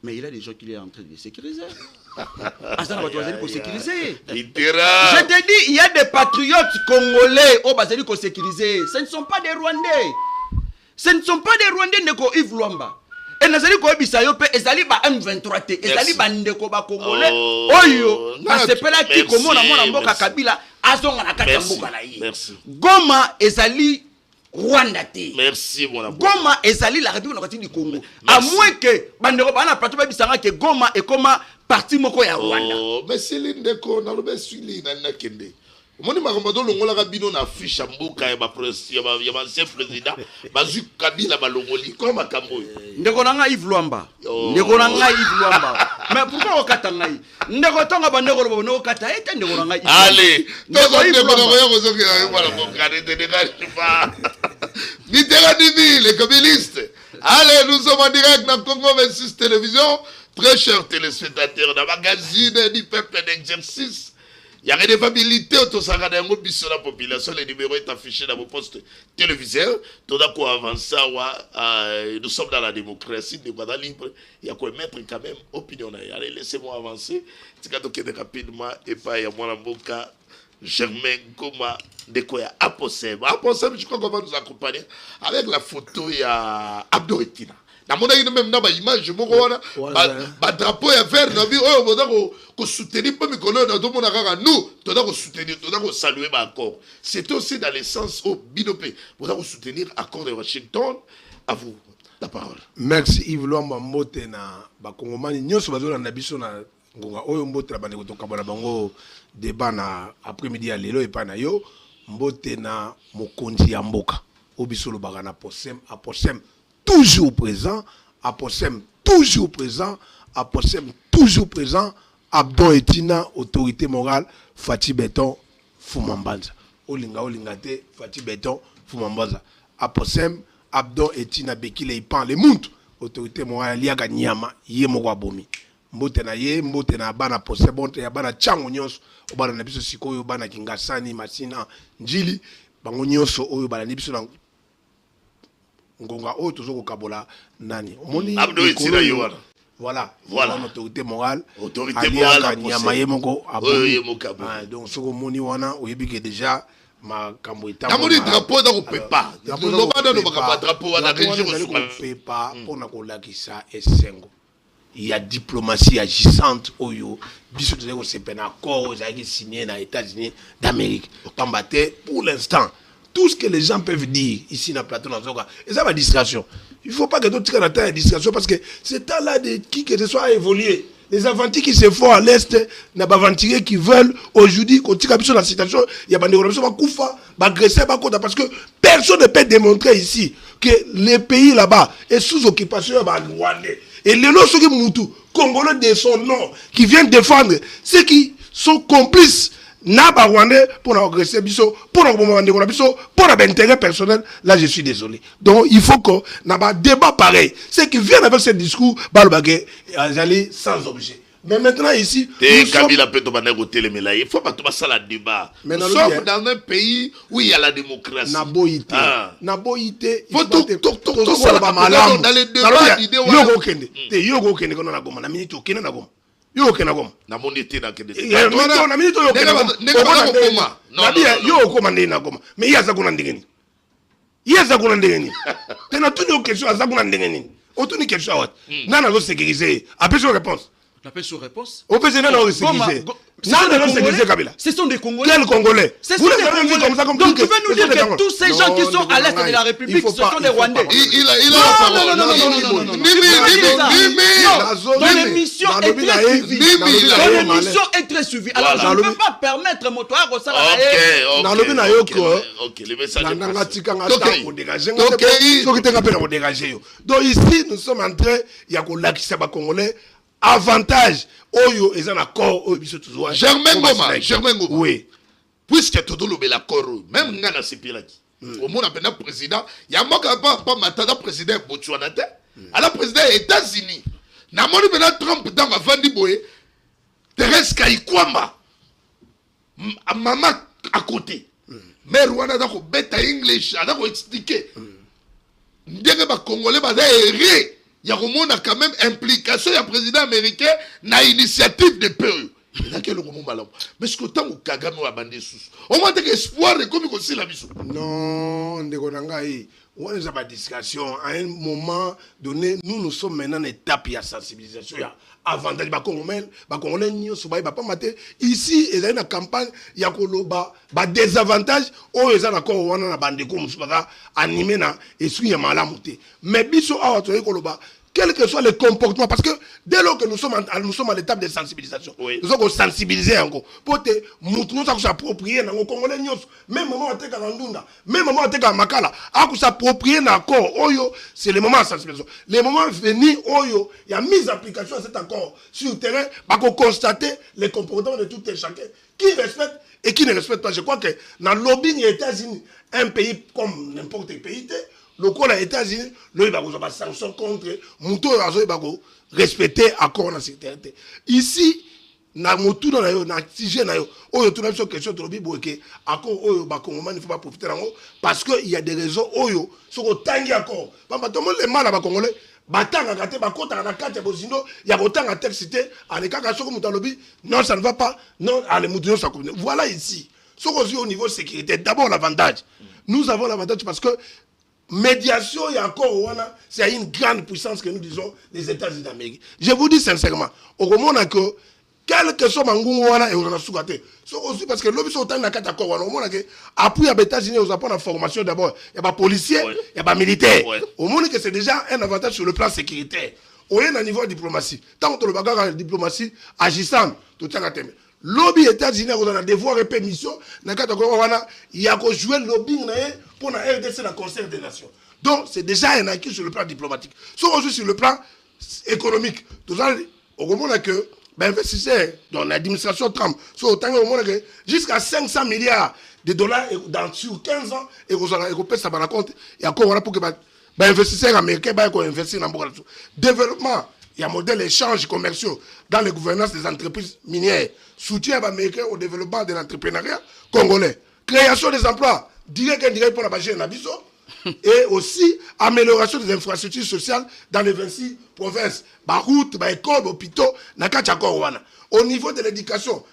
Mais il a des gens qui est en train de sécuriser. Azana va doit sécuriser. Je te dis, il y a des patriotes congolais au Bazali qu'on sécuriser. Ce ne sont pas des Rwandais. Ce ne sont pas des Rwandais neko Yves Luamba. Et nazali ko bisayo pe ezali ba M23 te ezali ba ndeko ba congolais oyo basepela ki komona mwana mboka Kabila azonga na kati ya mboka na ye. Goma ezali Rwanda te. Merci mon ami. Goma ezali la République du Congo. À moins que bandeko bana plateau ba bisanga que Goma et comment parti moko ya Rwanda. Oh, mais c'est l'indeko na lobe suili na kende. Moni makambo longola kabino na fiche mboka ya ba president ya ba ancien président bazu Kabila balongoli comme makambo. Ndeko na ngai Yves Luamba. Ndeko na ngai Yves Luamba. Mais pourquoi okata ngai? Ndeko tonga bandeko lo bono okata ete ndeko na ngai. Allez, ndeko na ngoyo kozoki na bala bokane te pas. Les kabylistes. Allez, nous sommes en direct dans Congo 26 Télévision. Très chers téléspectateurs, dans le magazine du peuple d'exercice. Il y a redevabilité autour de la population. Le numéro est affiché dans vos postes téléviseurs. Tout d'un coup, avant ça, nous sommes dans la démocratie, nous sommes libres. Il y a quoi mettre quand même opinion. Allez, laissez-moi avancer. C'est quand on rapidement et pas il y a moi la Germain Goma de quoi Aposem. Aposem, je crois qu'on va nous accompagner avec la photo il y a Abdo Etina. Na mona ino même na ba image moko wana ba drapeau ya vert na bi oyo boza ko soutenir pas mikolo na do mona kaka nous toda ko soutenir toda ko saluer ba accord. C'est aussi dans le sens au binopé boza ko soutenir accord de Washington. À vous la parole. Merci Yves Luamba mbote na ba kongomani nyonso bazo na biso na ngonga oyo mbote na bande ko toka bona bango débat na après-midi ya lelo epa na yo mbote na mokonzi ya mboka obiso lo baka na Aposem toujours présent, Aposem toujours présent, Aposem toujours présent, Abdon Etina, autorité morale, Fati Beton, Fumambanza. Olinga te, Fati Beton, Fumambanza. Aposem, Abdon Etina, Bekile Ipan, le Mount, autorité morale, Liaga Nyama, Yemogwa Bomi. Mbote na ye, mbote na bana Aposem, mbote ya bana Chango Nyonso, obana na biso sikoyo, bana Kingasani, Masina, Njili, bango Nyonso, oyo bana nibiso na ngonga o toujours kabola nani moni Abdo Etina yowana voilà autorité morale nyama yemoko donc soko moni wana oyebi que déjà ma kambo eta moni drapeau da ko pepa lobana no bakaba drapeau wana région ko pepa pona ko lakisa esengo il y a diplomatie agissante oyo biso de ko sepena accord za ki signé na États-Unis d'Amérique pambate pour l'instant. Tout ce que les gens peuvent dire ici dans le plateau, et ça va distraction. Il ne faut pas que d'autres tirent la tête à distraction parce que c'est temps-là de qui que ce soit à évoluer. Les aventuriers qui se font à l'Est, les aventuriers qui veulent aujourd'hui, quand ils sont dans la situation, il y a des gens qui vont agresser parce que personne ne peut démontrer ici que les pays là-bas est sous occupation rwandais. Et les lots qui sont congolais de son nom, qui viennent défendre ceux qui sont complices. Naba Rwandais pour agresser biso pour intérêt personnel là je suis désolé donc il faut que naba débat pareil ceux qui viennent avec ce discours balbagé aller sans objet mais maintenant ici Kabila peut il faut pas tout ça la débat nous sommes dans un pays où il y a la démocratie naboïté faut tout ça dans les débats d'idées yo kende kono na goma na minute okene na goma yo kena goma na monité na kende na minute yo kena goma yo koma ndena goma mais yaza kuna ndengeni tena tuni o question aza kuna ndengeni otuni question wat nana zo sécuriser appelle sur réponse on peut nana zo sécuriser nana zo sécuriser Kabila ce sont des Congolais. Quels Congolais? Vous les avez vus comme ça comme donc tu veux nous dire que tous ces gens qui sont à l'est de la République ce sont des Rwandais? Il a non ton émission est très suivie alors je ne peux pas permettre mon toit à ça OK le message donc ici nous sommes en train il y a kolakisa ba Congolais avantage oyo eza na corps oyo biso toujours Germain Goma oui puisque tout le bel accord même ngana sepilaki au monde appena président ya moka pas matata président Botswana te ala président des États-Unis na moni bena Trump dans avandi boye Thérèse Kayikwamba maman à côté mais Rwanda aza kobeta English aza koexplike ndenge bakongolais baza ere ya komona quand même implication ya président américain na initiative de peu ezaki eloko mo malamu mais siko ntango Kagame wa bande susu omoi teke espoir ekomi kosila biso non ndeko na ngai on a pas discussion à un moment donné nous sommes maintenant en étape de sensibilisation avantage bakongolais nyonso ba pas maté ici il y a une campagne ya koloba ba désavantage o eza na ko wana na bandeko musu ba animé na esu ya malamu te mais biso awa to koloba quel que soit le comportement, parce que dès lors que nous sommes à l'étape de sensibilisation, oui. Nous allons sensibiliser encore. Pour que nous s'approprier dans le Congolais, même moment où on Ndunda, même moment où on Makala, à s'approprier dans l'accord, c'est le moment de sensibilisation. Les moments venus, il y a mise en application à cet accord sur le terrain, pour constater les comportements de tout et chacun, qui respecte et qui ne respecte pas. Je crois que dans le lobbying des États-Unis, un pays comme n'importe quel pays, le cas des États-Unis, il y a des sanctions contre Mouto et respecter l'accord de sécurité. Ici, na Moutou dans la Tigé, il y a une question de lobby que l'accord, il ne faut pas profiter parce qu'il y a des raisons sur le tangi accord. Tout le monde est mal à Congolais. Batanga gâté, bakota na kate bozino, ya kotanga texte, aleka kasoko mutalobi, non ça ne va pas, non, allez moutuno ça comme. Voilà ici. Ce qu'on dit au niveau sécurité, d'abord l'avantage. Nous avons l'avantage parce que médiation, il y a encore, c'est une grande puissance que nous disons les États-Unis d'Amérique. Je vous dis sincèrement, au moment que, quel que soit Mangou, et on a sous-gâté. Aussi parce que l'objet est en train au moment que, après les États-Unis, on a la formation d'abord. Il y a des policiers, il y a des militaires. Au moment que c'est déjà un avantage sur le plan sécuritaire. On est à niveau de diplomatie. Tant que le bagage de diplomatie agissant, tout ça a été. Lobby États-Unis, on a devoir et permission. Il y a qu'à jouer le lobbying pour la RDC, la concert des nations. Donc, c'est déjà un acquis sur le plan diplomatique. Sauf aussi sur le plan économique. Tout ça, au moment que, investisseurs dans l'administration Trump, jusqu'à 500 milliards de dollars sur 15 ans, et on peut ça compte. Et encore, voilà pour que les investisseurs américains investissent dans le développement. Il y a un modèle d'échange commerciaux dans les gouvernances des entreprises minières. Soutien américain au développement de l'entrepreneuriat congolais. Création des emplois direct et indirect pour la Bagie Nabiso. Et aussi amélioration des infrastructures sociales dans les 26 provinces. Routes, écoles, hôpitaux, au niveau de l'éducation,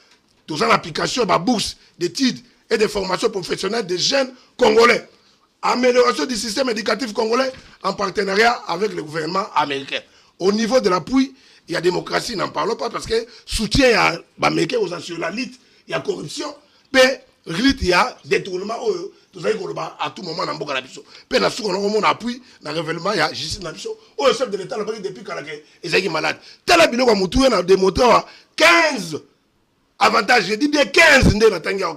tout ça l'application, bourse d'études et de formation professionnelle des jeunes congolais. Amélioration du système éducatif congolais en partenariat avec le gouvernement américain. Au niveau de l'appui, il y a démocratie, n'en parlons pas parce que soutien à l'Américain aux nationalistes, il y a corruption, mais il y a détournement, tout ça, à tout moment, dans le Bokanabiso. Puis, on a appui, dans le révèlement, il y a justice dans le chef de l'État, depuis qu'il est malade. Tel a démontré 15 avantages, je dis bien 15,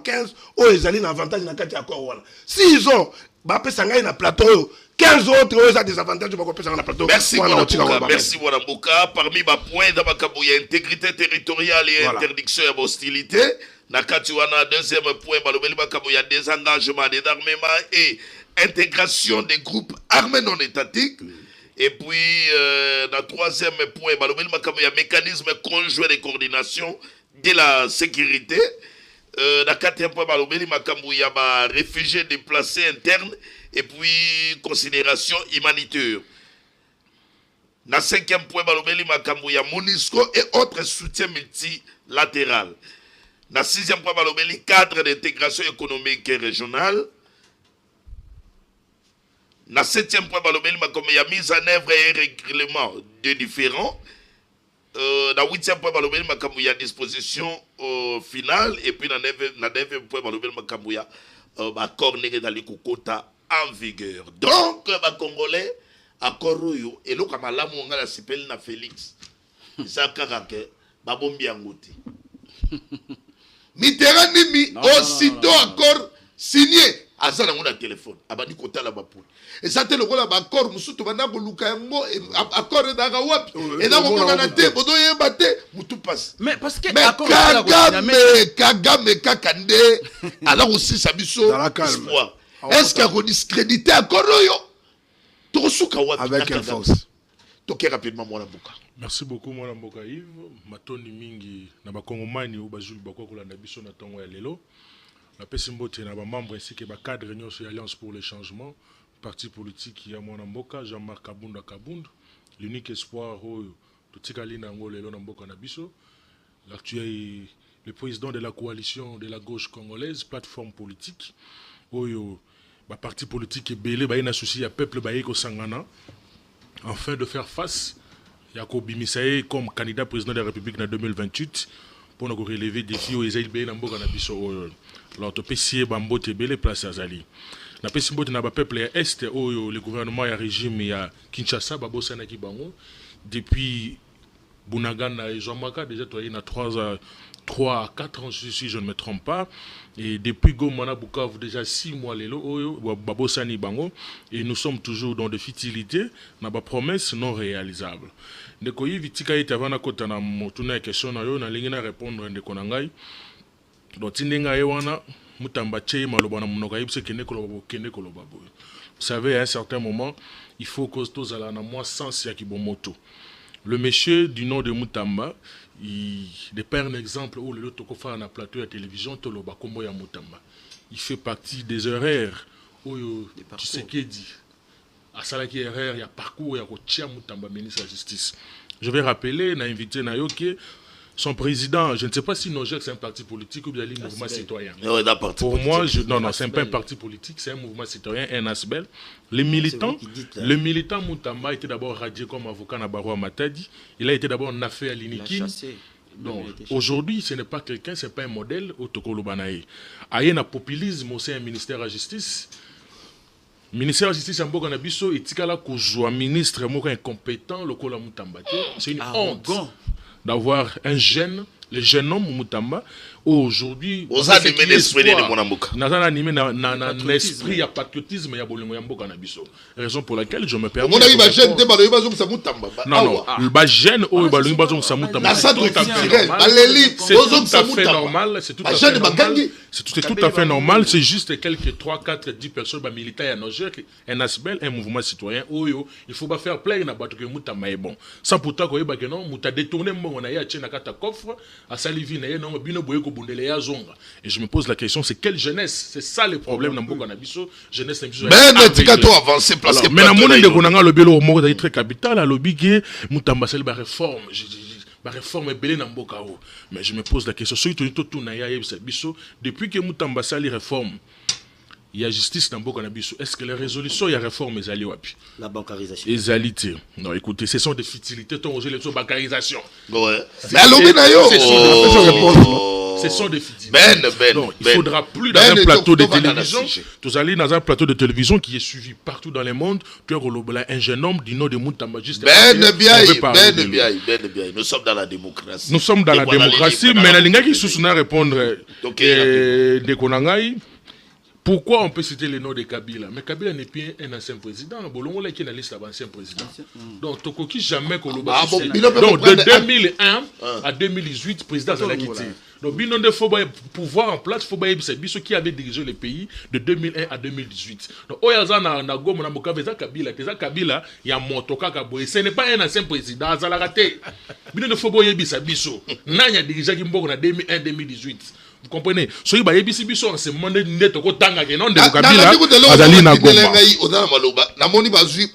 15, ils ont un avantage dans le accord. S'ils ont, un plateau, 15 autres, eux, ont des avantages pour qu'on la plateau. Merci, Mwanamboka. Merci, Mwanamboka. Parmi ma points, il y a intégrité territoriale et interdiction à hostilité. Nakati wana, deuxième point, il y a des engagements, des armements et intégration des groupes armés non étatiques. Et puis, dans troisième point, il y a mécanisme conjoint de coordination de la sécurité. Dans quatrième point, il y a réfugiés déplacés internes. Et puis, considération humanitaire. Dans le cinquième point, il y a MONUSCO et autres soutiens multilatéral. Dans le sixième point, il y a cadre d'intégration économique et régionale. Dans le septième point, il y a mise en œuvre et règlement de différents. Dans le huitième point, il y a disposition finale. Et puis, dans le neuvième point, il y a accord dans Kokota en vigueur. Donc, les Congolais, accord et le Kamalamu, on a s'appelle na Félix. Ça caractère, babombi angoti. Mitterrand nimi aussitôt accord signé. Azana ngona téléphone, abani kota la bapoule. Et ça te le gola accord musutu bana ko luka yango accord na ga wapi. Et dans mon manate bodo yebate mutu passe. Mais parce que accord Kagame Kakande alors aussi sabiso espoir. Est-ce qu'il y a qu'on discrédité encore avec quelle force? Toquez rapidement Mwanamboka. Merci beaucoup Mwanamboka Yves. Matoni mingi na bakongomani ou bazulu bakwa kolanda biso na tongo ya lelo. La Pessimbote n'a pas membre ainsi que cadre réunion sur l'Alliance pour le changement, parti politique qui a mon Mboka, Jean-Marc Kabunda Kabund, l'unique espoir de Tikali Nango Lelo Namboka Nabiso, l'actuel le président de la coalition de la gauche congolaise, plateforme politique, parti politique est belé, il y a un associé à peuple Baïko Sangana, afin de faire face à Yakobi Misae comme candidat président de la République en 2028 pour nous relever des défis aux Israël Namboka Nabiso. L'autopécie Bambote Belé place Azali. Na Pessimbote na ba peuple est le gouvernement et le régime ya Kinshasa babosana ki bango depuis Bunagana et Jean-Maka déjà toyé na 3 à 4 ans si je ne me trompe pas et depuis Gomana Bukavu déjà 6 mois lelo babosani bango et nous sommes toujours dans des futilités na ba promesses non réalisables. Ndeko yi vitika ite avana kota na motuna question na yo na lingi na répondre ndeko na ngai. Donc, vous savez, à un certain moment, il faut que tous allons à moi sans Yakibomoto. Le monsieur du nom de Mutamba, il dépeint un exemple où le Tokofar na plateau de télévision, Toloba Kombo ya Mutamba. Il fait partie des erreurs où tu sais qui dit. À Salaki erreur, il y a parcours, il y a Rotia Mutamba, ministre de la Justice. Je vais rappeler, on a invité Nayoke. Son président, je ne sais pas si Nogek c'est un parti politique ou bien un mouvement citoyen. Pour moi, non, c'est pas un parti politique, c'est un mouvement citoyen, un ASBEL. Les militants, le militant Moutamba était d'abord radié comme avocat à Barua Matadi. Il a été d'abord en affaire à l'Inikin. Donc, aujourd'hui, ce n'est pas quelqu'un, ce n'est pas un modèle au Tokolo Banae. Il y a un populisme au sein du ministère de la Justice. Le ministère de la Justice, un ministre incompétent, le Kola Moutamba. C'est une honte d'avoir un jeune, le jeune homme Moutamba, aujourd'hui, on a animé l'esprit de Monamboka. On a animé l'esprit, il y a patriotisme, il y a Bolimo Yamboka Nabiso. Raison pour laquelle je me permets. On a eu ma jeune, non, le jeune, c'est tout à fait normal. C'est tout à fait normal. C'est juste quelques 3, 4, 10 personnes militaires à Noger, un ASBEL, un mouvement citoyen. Il ne faut pas faire plaire que Moutamba est bon. Sans pourtant que non, Mouta détourné mon aïe à Tchenakata coffre, à Salivine, non, Bino Boyoko. Et je me pose la question, c'est quelle jeunesse? C'est ça le problème dans Mboka Nabiso, jeunesse Nabiso. Mais tu avancer parce que mais na moni de konanga le belo mo très capital à l'obigé Moutamba sel ba réforme. La réforme est belle dans Mboka. Mais je me pose la question, depuis que Moutamba sali réforme, il y a justice dans Mboka Nabiso. Est-ce que les résolutions, il y a réforme les wapi? La bancarisation. Les alité. Non, écoutez, ce sont des futilités. Ton les bancarisation. Ouais. Mais à l'obinayo. Ce sont des futilités. Non, il ne faudra plus dans un plateau de télévision. Vous allez dans un plateau de télévision qui est suivi partout dans le monde. Tu as un jeune homme du nom de Moutamba juste. Nous sommes dans la démocratie. Nous sommes dans la démocratie, mais la ligne qui sous répondre de Konangai. Pourquoi on peut citer le nom de Kabila? Mais Kabila n'est plus un ancien président. Bolongo là qui est dans la liste d'ancien président. Donc Tokoki jamais Koloba. Donc de 2001 à 2018, président de la quitté. Donc binon de faut pouvoir en place, faut c'est ceux qui avait dirigé le pays de 2001 à 2018. Donc oyaza na gomo na mokabeza Kabila, Kabila ya motoka kaboy. Ce n'est pas un ancien président, azala raté. Binon de faut bisa biso. Nanya dirigé Kimboko na 2001 2018. Vous comprenez? So il y a des biso en ce moment neto ko tanga ke non de Kabila azali na goma. Na moni bazu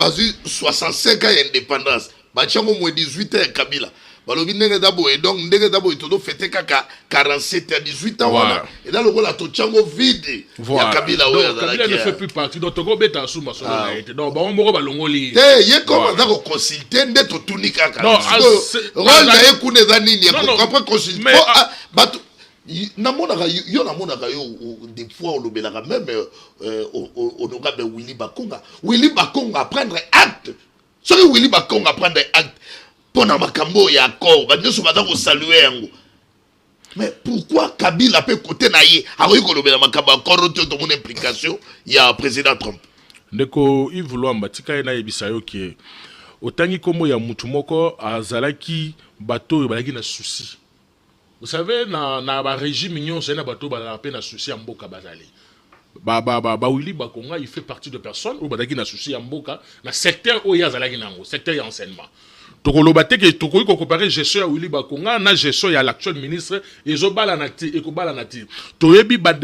65 ans d'indépendance. Ba chango mo 18 ans Kabila. Balobi ndenge dabo et donc ndenge dabo itodo fêter kaka 47 à 18 ans voilà. Et là le rôle a to chango vide. Voilà. Kabila donc Kabila ne fait plus partie donc Togo beta sous ma solo na été. Donc ba moko ba longoli. Ye comme on a consulter ndeto tunika kaka. Non, rôle na ekune za nini après consulter. Namonaka yo des fois on l'obélera même honorable Willy Bakonga prendre acte soki Willy Bakonga prendre acte pona makambo ya accord ba nyoso baza ko saluer yango mais pourquoi Kabila peut côté na ye akoyi ko lobela makambo accord to mon implication ya président Trump ndeko Yves Lwamba tika na yebisa yo ke otangi komo ya mutu moko azalaki bato balaki na souci. Vous savez, dans le régime mignon, c'est un bateau qui a un souci à Mboka Bazali. Willy Bakonga, il fait partie de personnes où il a un souci à Mboka, dans le secteur où il y a un secteur d'enseignement. tokoloba te ke tokoki kokompare gestion ya Willy Bakonga na gestion ya l'actuel ministre ezobala na ti ekobala na ti toyebi ba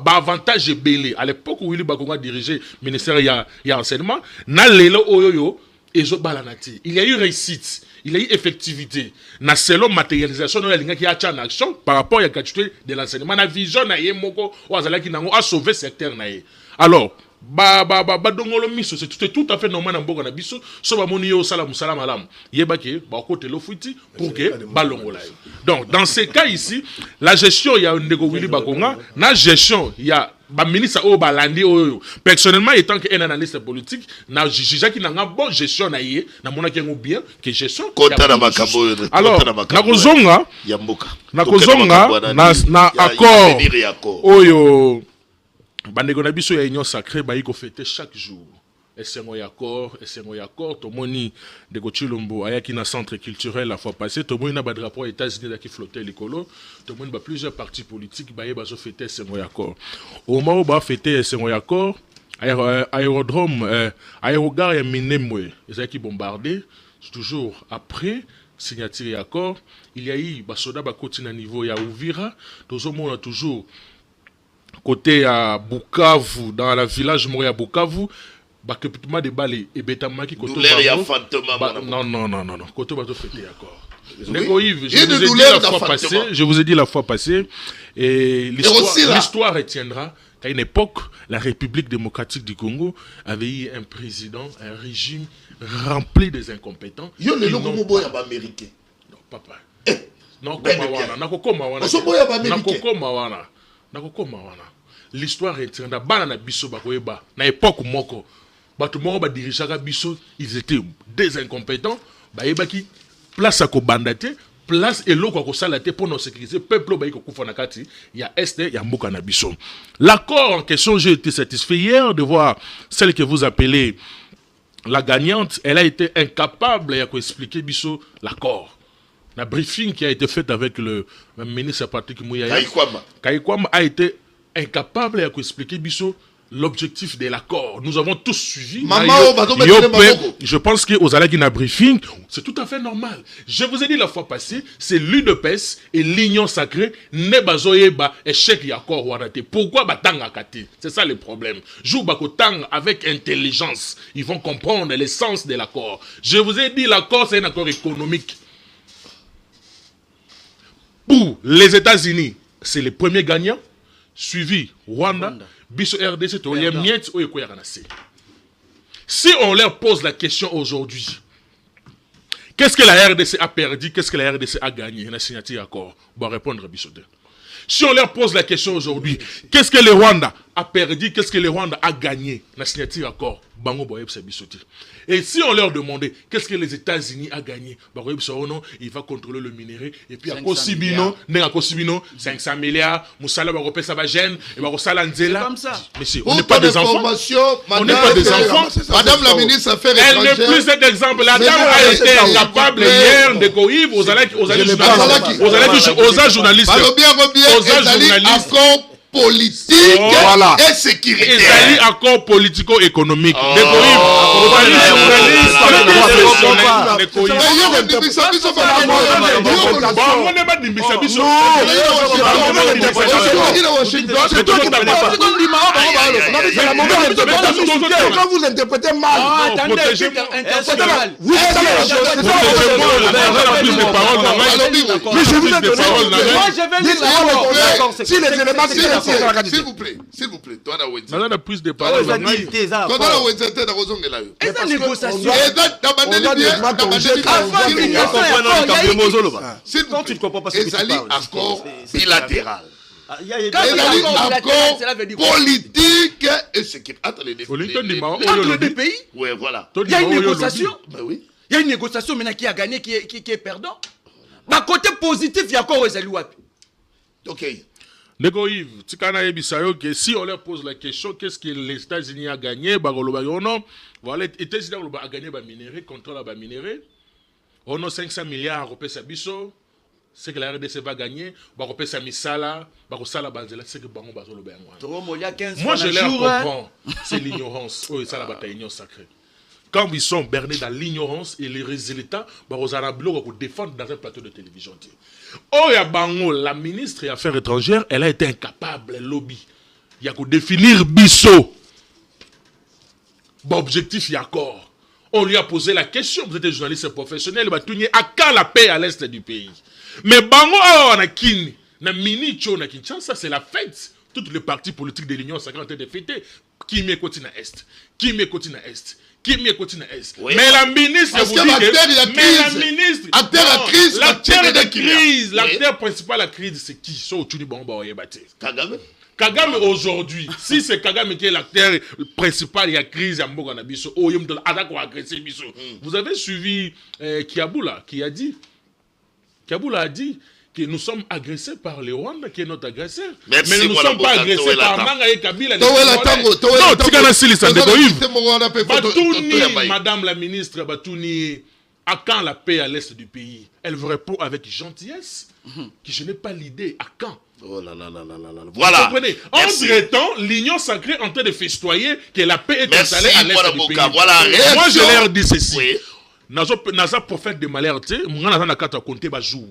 avantage ebele à l'époque où Willy Bakonga dirigeait ministère ya enseignement na lelo oyoyo ezobala na ti il y a eu réussite il y a eu effectivité na selon matérialisation na linga ki a en action par rapport à gratuité de l'enseignement na vision na ye moko o azalaki nango a sauver secteur na ye alors dongolo miso c'est tout à fait normal na mboka na biso so ba moni yo sala musala malam yeba ke ba côté lo fuiti pour que balongola yo. Donc dans ces cas ici la gestion ya ndeko Willy Bakonga na gestion ya ba ministre o balandi oyo personnellement étant que un analyste politique na jija ki na bon gestion na ye na mona ke bien que gestion kota na makabo alors na kozonga ya mboka na kozonga na accord oyo bandeko na biso ya union sacrée ba yiko fêter chaque jour esengo ya accord tomoni ndeko Chilombo ayaki na centre culturel la fois passée tomoni na ba drapeau États-Unis qui flottait likolo tomoni ba plusieurs partis politiques ba yebazo fêter esengo ya accord au moment où ba fêter esengo ya accord aérodrome aérogare ya Minembwe ezaki bombardé toujours après signature ya accord il y a eu ba soda ba koti na niveau ya Uvira tozomona toujours côté à Bukavu, dans la village Moria Bukavu, bah de balles et bétamaki côté non, côté bateau fêté d'accord. Je vous ai dit la fois passée, et l'histoire retiendra qu'à une époque, la République démocratique du Congo avait eu un président, un régime rempli des incompétents. américain. Non, papa. Non, l'histoire est en bana na biso bakoyeba na époque moko bato moko ba dirigeaka biso ils étaient des incompétents ba yebaki place ko bandate place eloko ko salate pour nous sécuriser peuple ba yiko kufa na kati ya este ya mboka na biso. L'accord en question, j'ai été satisfait hier de voir celle que vous appelez la gagnante, elle a été incapable de expliquer biso l'accord. La briefing qui a été fait avec le ministre Patrick Mouyaya, Kaikwama a été incapable d'expliquer biso l'objectif de l'accord. Nous avons tous suivi. Je pense qu'aux Alagi na briefing, c'est tout à fait normal. Je vous ai dit la fois passée, c'est l'UDPS et l'Union sacrée ne bazoyeba échec l'accord warate. Pourquoi batanga kati? C'est ça le problème. Jou bakotang avec intelligence, ils vont comprendre l'essence de l'accord. Je vous ai dit l'accord c'est un accord économique. Pour les États-Unis, c'est le premier gagnant, suivi Rwanda. Biso RDC, si on leur pose la question aujourd'hui, qu'est-ce que la RDC a perdu, qu'est-ce que la RDC a gagné, la signature accord, on va répondre à Bissode. Si on leur pose la question aujourd'hui, qu'est-ce que le Rwanda a perdu, qu'est-ce que le Rwanda a gagné, la signature accord, et si on leur demandait qu'est-ce que les États-Unis a gagné, il va contrôler le minerai, et puis à Kosibino, 500 milliards, Moussala va repérer sa bagène, et va resala Nzela. C'est comme ça. Mais si, on n'est pas des enfants. On n'est pas des enfants. Madame la ministre Affaires étrangères. Elle n'est plus cet exemple. La dame a été incapable hier de coïb aux journalistes. Politique et sécurité. Et accord politico-économique. Quand vous interprétez mal, s'il vous plaît, toi on a plus de paroles. On a tu ne comprends pas ce que tu parles. Accord bilatéral. Accord politique et sécurité. Entre les pays. Oui, voilà. Il y a une négociation. Oui. Il y a une négociation maintenant qui a gagné, qui est perdant. Bah, côté positif, il y a encore Ozalouapi. Ok. Nego Yves, si on leur pose la question, qu'est-ce que les États-Unis ont gagné? Voilà, les États-Unis ont gagné le minerai, contrôle le minerai. On a 500 milliards européens à Bisso. C'est que la RDC va gagner. Européens à Misala, Barosala Banzela, c'est que Bango Bazolo Bengo. Moi, je leur comprends. C'est l'ignorance. Oh, c'est la bataille union sacrée. quand ils sont bernés dans l'ignorance et les résultats, ils ont défendre dans un plateau de télévision. Oh, ya bango, la ministre des Affaires étrangères, elle a été incapable, lobby. Il y a que définir biso. Bon, objectif, il y a encore. On lui a posé la question, vous êtes journaliste professionnel, à quand la paix à l'est du pays. Mais bango, on a kini, na mini cho na Kinshasa, c'est la fête. Toutes les partis politiques de l'Union sacrée ont été fêtés. Qui met côté na est, qui met côté na est. Qui met côté na est. Oui. Mais la ministre, parce vous que dit l'acteur de crise, l'acteur principal de la crise, c'est qui? Kagame. Kagame aujourd'hui, si c'est Kagame qui est l'acteur principal, il y a crise, vous avez suivi Kiaboula qui a dit, Kiaboula a dit que nous sommes agressés par le Rwanda qui est notre agresseur. Merci, mais nous ne sommes pas agressés par Manga et Kabila. Madame la ministre, Batouni, à quand la paix à l'est du pays? Elle vous répond avec gentillesse que je n'ai pas l'idée. À quand? Oh là là là là là là. Voilà. Vous comprenez? Entre-temps, l'Union sacrée est en train de festoyer que la paix est installée à l'est du pays. Voilà. Moi, je leur dis ceci. Oui. Naza prophète de malheur, moi, naza nakata compter bas jour.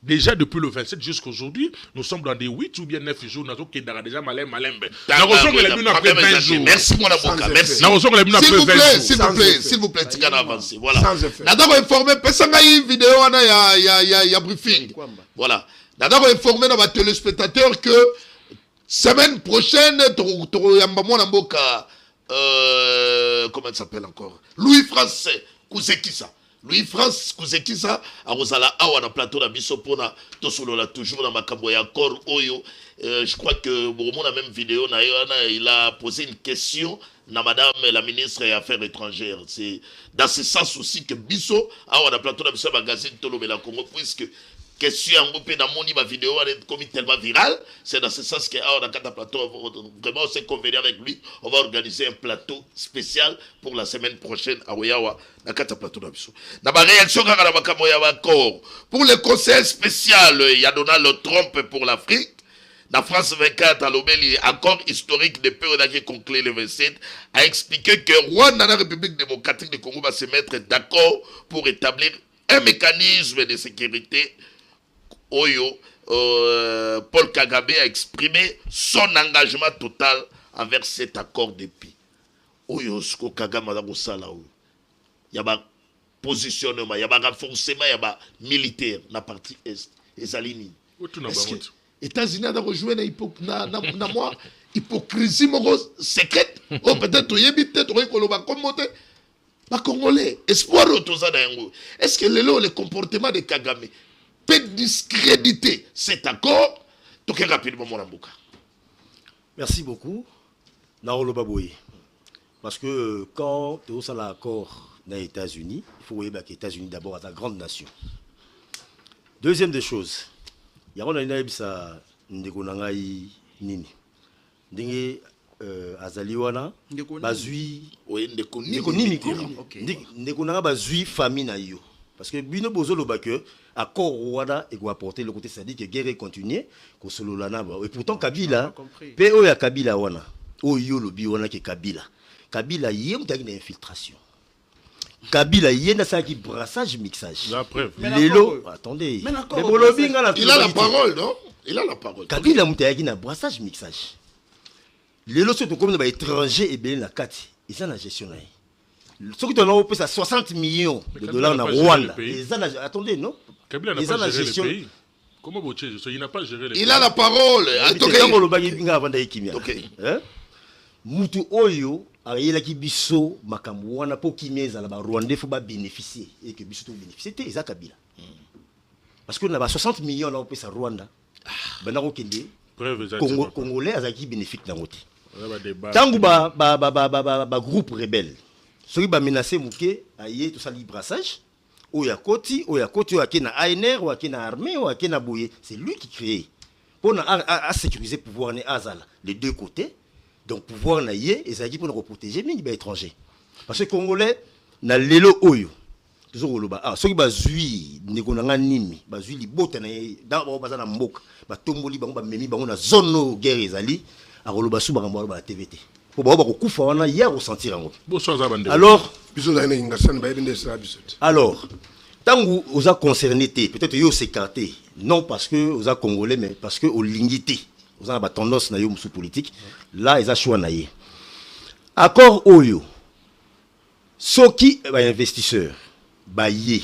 Déjà depuis le 27 jusqu'à aujourd'hui, nous sommes dans des 8 ou bien 9 jours. Nous avons déjà malin. Merci mon avocat. Merci. S'il vous plaît, Tigana avancé. Voilà. D'abord informé, personne n'a eu une vidéo, il y a briefing. Voilà. D'abord informé dans les téléspectateurs que semaine prochaine, comment il s'appelle encore? Louis Français, Kouzekissa. Louis-France Kouzekissa a Rosala Awa na plateau na biso pona to solo la toujours na makambo ya corps oyo. Je crois que bon la même vidéo na il a posé une question na madame la ministre des Affaires étrangères. C'est dans ce sens aussi que biso awa na plateau na biso magazine Tolo Bela Congo puisque question en groupe dans mon vidéo est comme tellement viral, c'est dans ce sens que on a quatre plateau vraiment on s'est convenu avec lui, on va organiser un plateau spécial pour la semaine prochaine à Oyawa na quatre plateau d'abso. Na ba réaction kaka na makambo ya bakor. Pour le conseil spécial, il y a Donald Trump pour l'Afrique. La France 24 à l'Obéli, accord historique de paix qui conclut le 27, a expliqué que Rwanda, la République démocratique du Congo, va se mettre d'accord pour établir un mécanisme de sécurité. Oyo, Paul Kagame a exprimé son engagement total envers cet accord de paix. Oyo, ce que Kagame a dit, il y a un positionnement, il y a un renforcement, il y a un militaire dans la partie est. Les États-Unis ont rejoint na moi hypocrisie secrète. Oh, peut-être les Congolais, espoir est-ce que le comportement de Kagame peut discréditer cet accord? Toké rapidement mon amboka. Merci beaucoup. Naolo Baboye. Parce que quand tu as l'accord dans les États-Unis, il faut voir que les États-Unis d'abord à la grande nation. Deuxième des choses, il y a un sa ndekonangai nini. Ndenge azaliwana bazui ndekonimi ndekonanga bazui famille na yo. Parce que bino bozo lo que accord Rwanda et apporter le côté c'est-à-dire que guerre continue ko solo lana et pourtant Kabila pe o ya Kabila wana o yo lobi wana ke Kabila yem ta une infiltration. Kabila yena ça qui brassage mixage. La preuve. Lelo attendez. Mais il a la parole non? Il a la parole. Kabila mutayaki na brassage mixage. Lelo surtout comme ba étranger et bien la kati. Et ça la gestion là. Ce qui donne à 60 millions de dollars en Rwanda. Attendez, non? Kabila n'a pas géré le pays. Comment vous dites? Il n'a pas géré le pays. Il a la parole. Mutu Oyo, il a qui biso, makambo, wana po kimeza la Rwanda, faut pas bénéficier. Et que biso bénéficier, c'est ça Kabila. Parce qu'on a 60 millions là au pays Rwanda. Ben on kende. Congolais, a qui bénéfique dans l'autre. Tangu ba groupe rebelle. Celui qui a menacé Mouké, aïe tout ça librassage. Oya Koti, oya na ANR, oya na armée, oya na Boye. C'est lui qui crée. Pour sécuriser le pouvoir ne Azala, les deux côtés. Donc pouvoir na yé, et ça dit pour nous protéger mais les étrangers. Parce que Congolais na lelo oyo. Toujours le ah ceux qui bazui nekonanga nimi, bazui libota na dans bazana mboka, ba tomboli bango ba memi bango na zone guerre ezali, a roloba sou ba TVT. pour ba kufa wana ya ressentir yango. Bonsoir Zabande. Alors biso na ngasani ba yebinde ça biso. alors tangu oza concerné peut-être yo s'écarter non parce que oza congolais mais parce que au lingité oza ba tendance na yo musu politique là ils a choix na yé accord oyo soki ba investisseur ba yé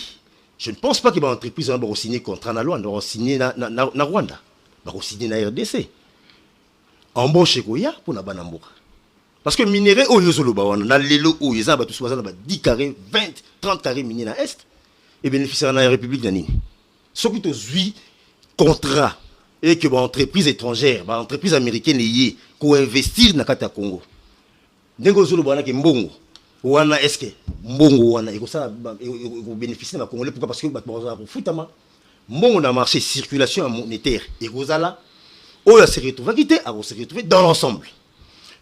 je ne pense pas que ba entreprise va signer contrat na Rwanda, va signer na Rwanda, va signer na RDC. Embauche koya pour na banamboka. Parce que minerai oyo zoloba wana na lelo oyo za ba tous baza na ba 10 carrés, 20, 30 carrés miniers na est et bénéficiaire na République na nini. Soki to zui contrat et que ba entreprise étrangère, ba entreprise américaine yé ko investir na kata Congo. Ndengo zoloba na ke mbongo wana eske mbongo wana ekosala eko bénéficier na Congolais pourquoi parce que ba ko futama mbongo na marché circulation monétaire ekozala oyo se retrouve quitter à se retrouver dans l'ensemble.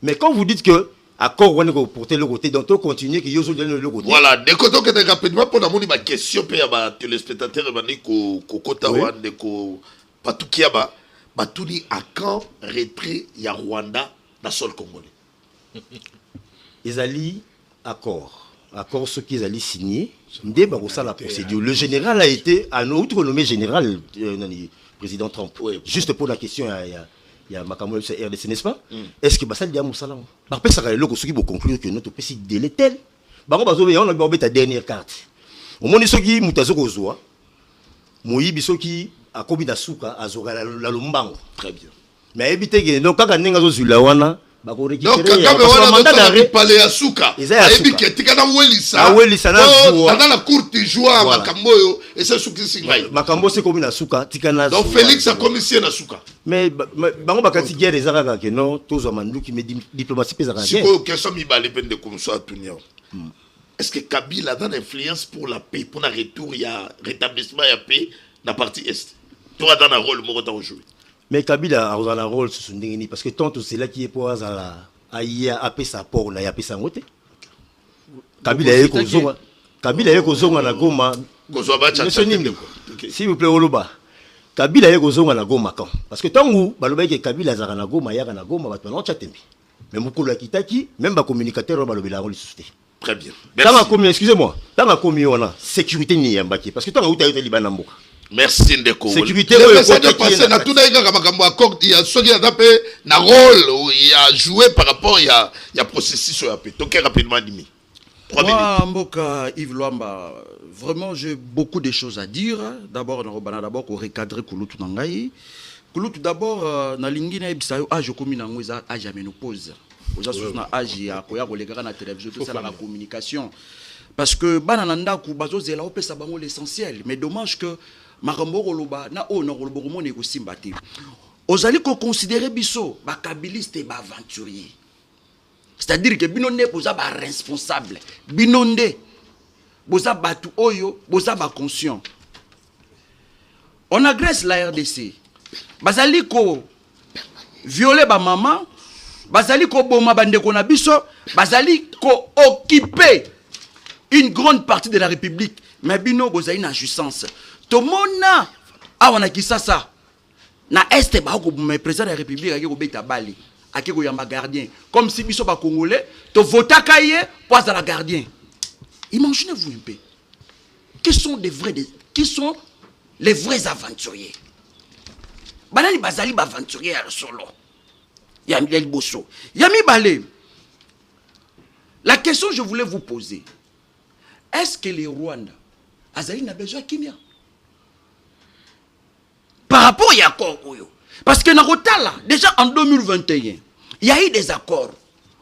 Mais quand vous dites que accord on est porter le côté donc continuer que yozo donne le côté. Voilà, de côté que rapidement pour la ma question pe ba téléspectateurs bani ko kota wande ko patukia ba batuni à quand retrait ya Rwanda dans sol congolais. Ezali accord ce qu'ils allaient signer dès la procédure. Le général a été à notre nommé général président Trump. Oui. Juste pour la question il y a Makambo RDC n'est-ce pas? Est-ce que Bassal Diamou Salam par contre ça va le qui va conclure que notre pays délai tel bango bazobe on a ta dernière carte. Au moins ceux qui mutazo kozwa moyibi soki akobi na suka azora la lombango. Très bien. Mais éviter que donc kaka nenga zo zula wana donc quand mandat d'arrêt palais à suka ebi ketika na welisa na la cour de joie makambo yo et c'est suki singa makambo c'est comme na suka tikana donc Félix a commissaire na suka mais bango bakati guerre ezaka ke non tozo manduki mais diplomatie pesa ka guerre c'est question mi balé pende comme ça tunia. Est-ce que Kabila a l'influence pour la paix pour un retour il y a rétablissement il y a paix dans la partie est toi dans un rôle mo temps jouer. Mais Kabila a un rôle sur son dernier parce que tant c'est là qui est pour à appeler sa port na appeler sa moté. Kabila est kozonga. Kabila est kozonga na Goma. S'il vous plaît Oloba. Kabila est kozonga na Goma quand parce que tant où baloba que Kabila za na Goma ya na Goma ba na chatembi. Mais mukolo kitaki même ba communicateur baloba la rôle susté. Très bien. Merci. Excusez-moi. Dans la commune on a sécurité ni yambaki parce que tant où tu as été liban mboka. Merci Ndeko. Sécurité le message de passer na tout daïga kamakambo accord il y a ce qui a tapé na rôle il a joué par rapport il y a processus sur la paix. Donc rapidement Dimi. 3 minutes. Moi Mboka Yves Luamba vraiment j'ai beaucoup de choses à dire. D'abord pour recadrer Kulutu Nangai. Kulutu d'abord na lingi na ebisa âge komi na ngweza âge ya ménopause. Oza sous na âge ya koya kolega na télévision tout ça la communication. Parce que banananda ku bazo zela opesa bango l'essentiel mais dommage que makambo koloba na o na koloba ko mona ko simbati ozali ko considérer biso ba kabiliste ba aventurier c'est-à-dire que binonde boza ba responsable binonde boza batu oyo boza ba conscient on agresse la RDC bazali ko violer ba maman bazali ko boma bandeko na biso bazali ko occuper une grande partie de la République mais bino bozali na jouissance tomona awana kisasa na este ba ko me président de la République aki ko beta bali aki ko yamba gardien comme si biso ba congolais to votaka ye pour la gardien. Imaginez-vous un peu qui sont les vrais aventuriers banani bazali ba aventurier à solo ya Miguel Bosso Yami Balé. La question que je voulais vous poser, est-ce que les Rwandais azali na besoin kimia par rapport à accord parce que na Rotala déjà en 2021 il y a eu des accords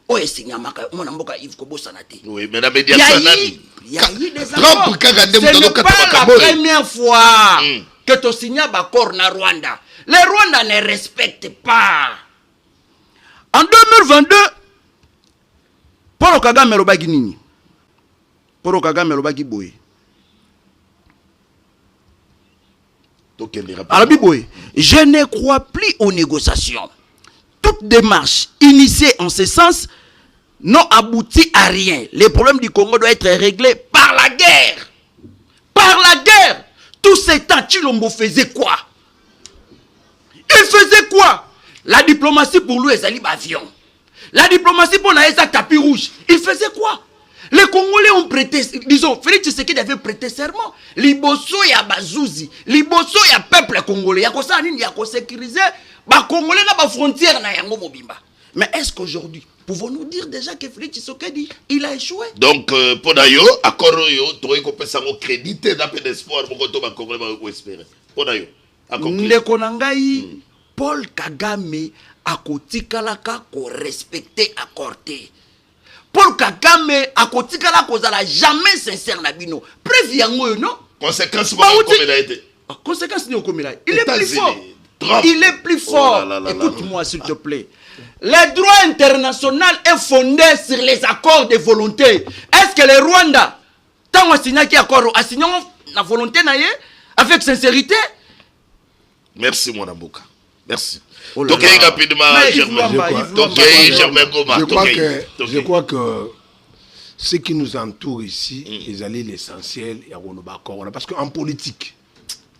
o esinya maka mona mboka Yves Kobosa na te. Oui mais la médiation nani il y a eu des accords c'est pas la première fois que tu signes un accord na Rwanda. Les Rwandais ne respectent pas. En 2022 Paul Kagame lobaki nini Paul Kagame lobaki boye je ne crois plus aux négociations. Toute démarche initiée en ce sens n'ont abouti à rien. Les problèmes du Congo doivent être réglés par la guerre. Par la guerre. Tous ces temps, Chilombo faisait quoi? Il faisait quoi? La diplomatie pour lui est allée avion. La diplomatie pour la tapis rouge. Il faisait quoi? Les Congolais ont prêté, disons, Félix Tshisekedi avait prêté serment. Liboso ya bazouzi, liboso ya peuple congolais. Ya kosa nini ya ko sécuriser ba Congolais na ba frontière na yango mobimba. Mais est-ce qu'aujourd'hui, pouvons-nous dire déjà que Félix Tshisekedi, il a échoué? Donc, pour d'ailleurs, accord yo, tu as compris ça, crédité d'un peu d'espoir pour que tu vas Congolais va espérer. Pour d'ailleurs, accord. Ndeko nangai, Paul Kagame a kotikalaka ko respecter accordé. Paul Kagame a kotikala kozala jamais sincère na bino. Preuve yango non? Conséquence comme il a été. Conséquence ni okomela. Il est plus États-Unis, fort. Trump. Il est plus fort. Écoute-moi s'il te plaît. Le droit international est fondé sur les accords de volonté. Est-ce que le Rwanda, tant a signé accord, a signé la volonté avec sincérité? Merci mon Amboka. Merci. Oh là Donc là. rapidement, Germain Goma. Je crois que ce qui nous entoure ici, ils allaient l'essentiel et à Ronobakor. Parce qu'en politique,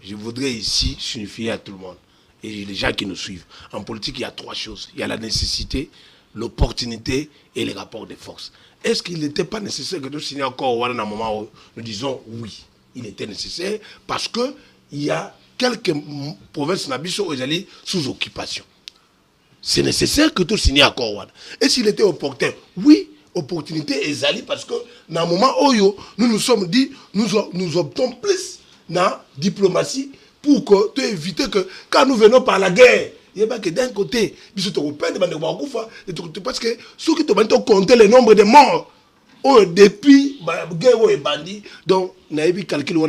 je voudrais ici signifier à tout le monde et les gens qui nous suivent. En politique, il y a trois choses. Il y a la nécessité, l'opportunité et les rapports de force. Est-ce qu'il n'était pas nécessaire que nous signions encore à un moment où nous disons oui, il était nécessaire parce qu'il y a quelques provinces nabiso où ils allaient sous occupation. C'est nécessaire que tout signe à Korwan. Et s'il était opportun, oui, opportunité est allée parce que dans un moment où nous nous sommes dit, nous optons plus dans la diplomatie pour que tu éviter que quand nous venons par la guerre, il n'y a pas que d'un côté, parce que ceux qui te compter le nombre de morts depuis la guerre et bandit, donc on a calculé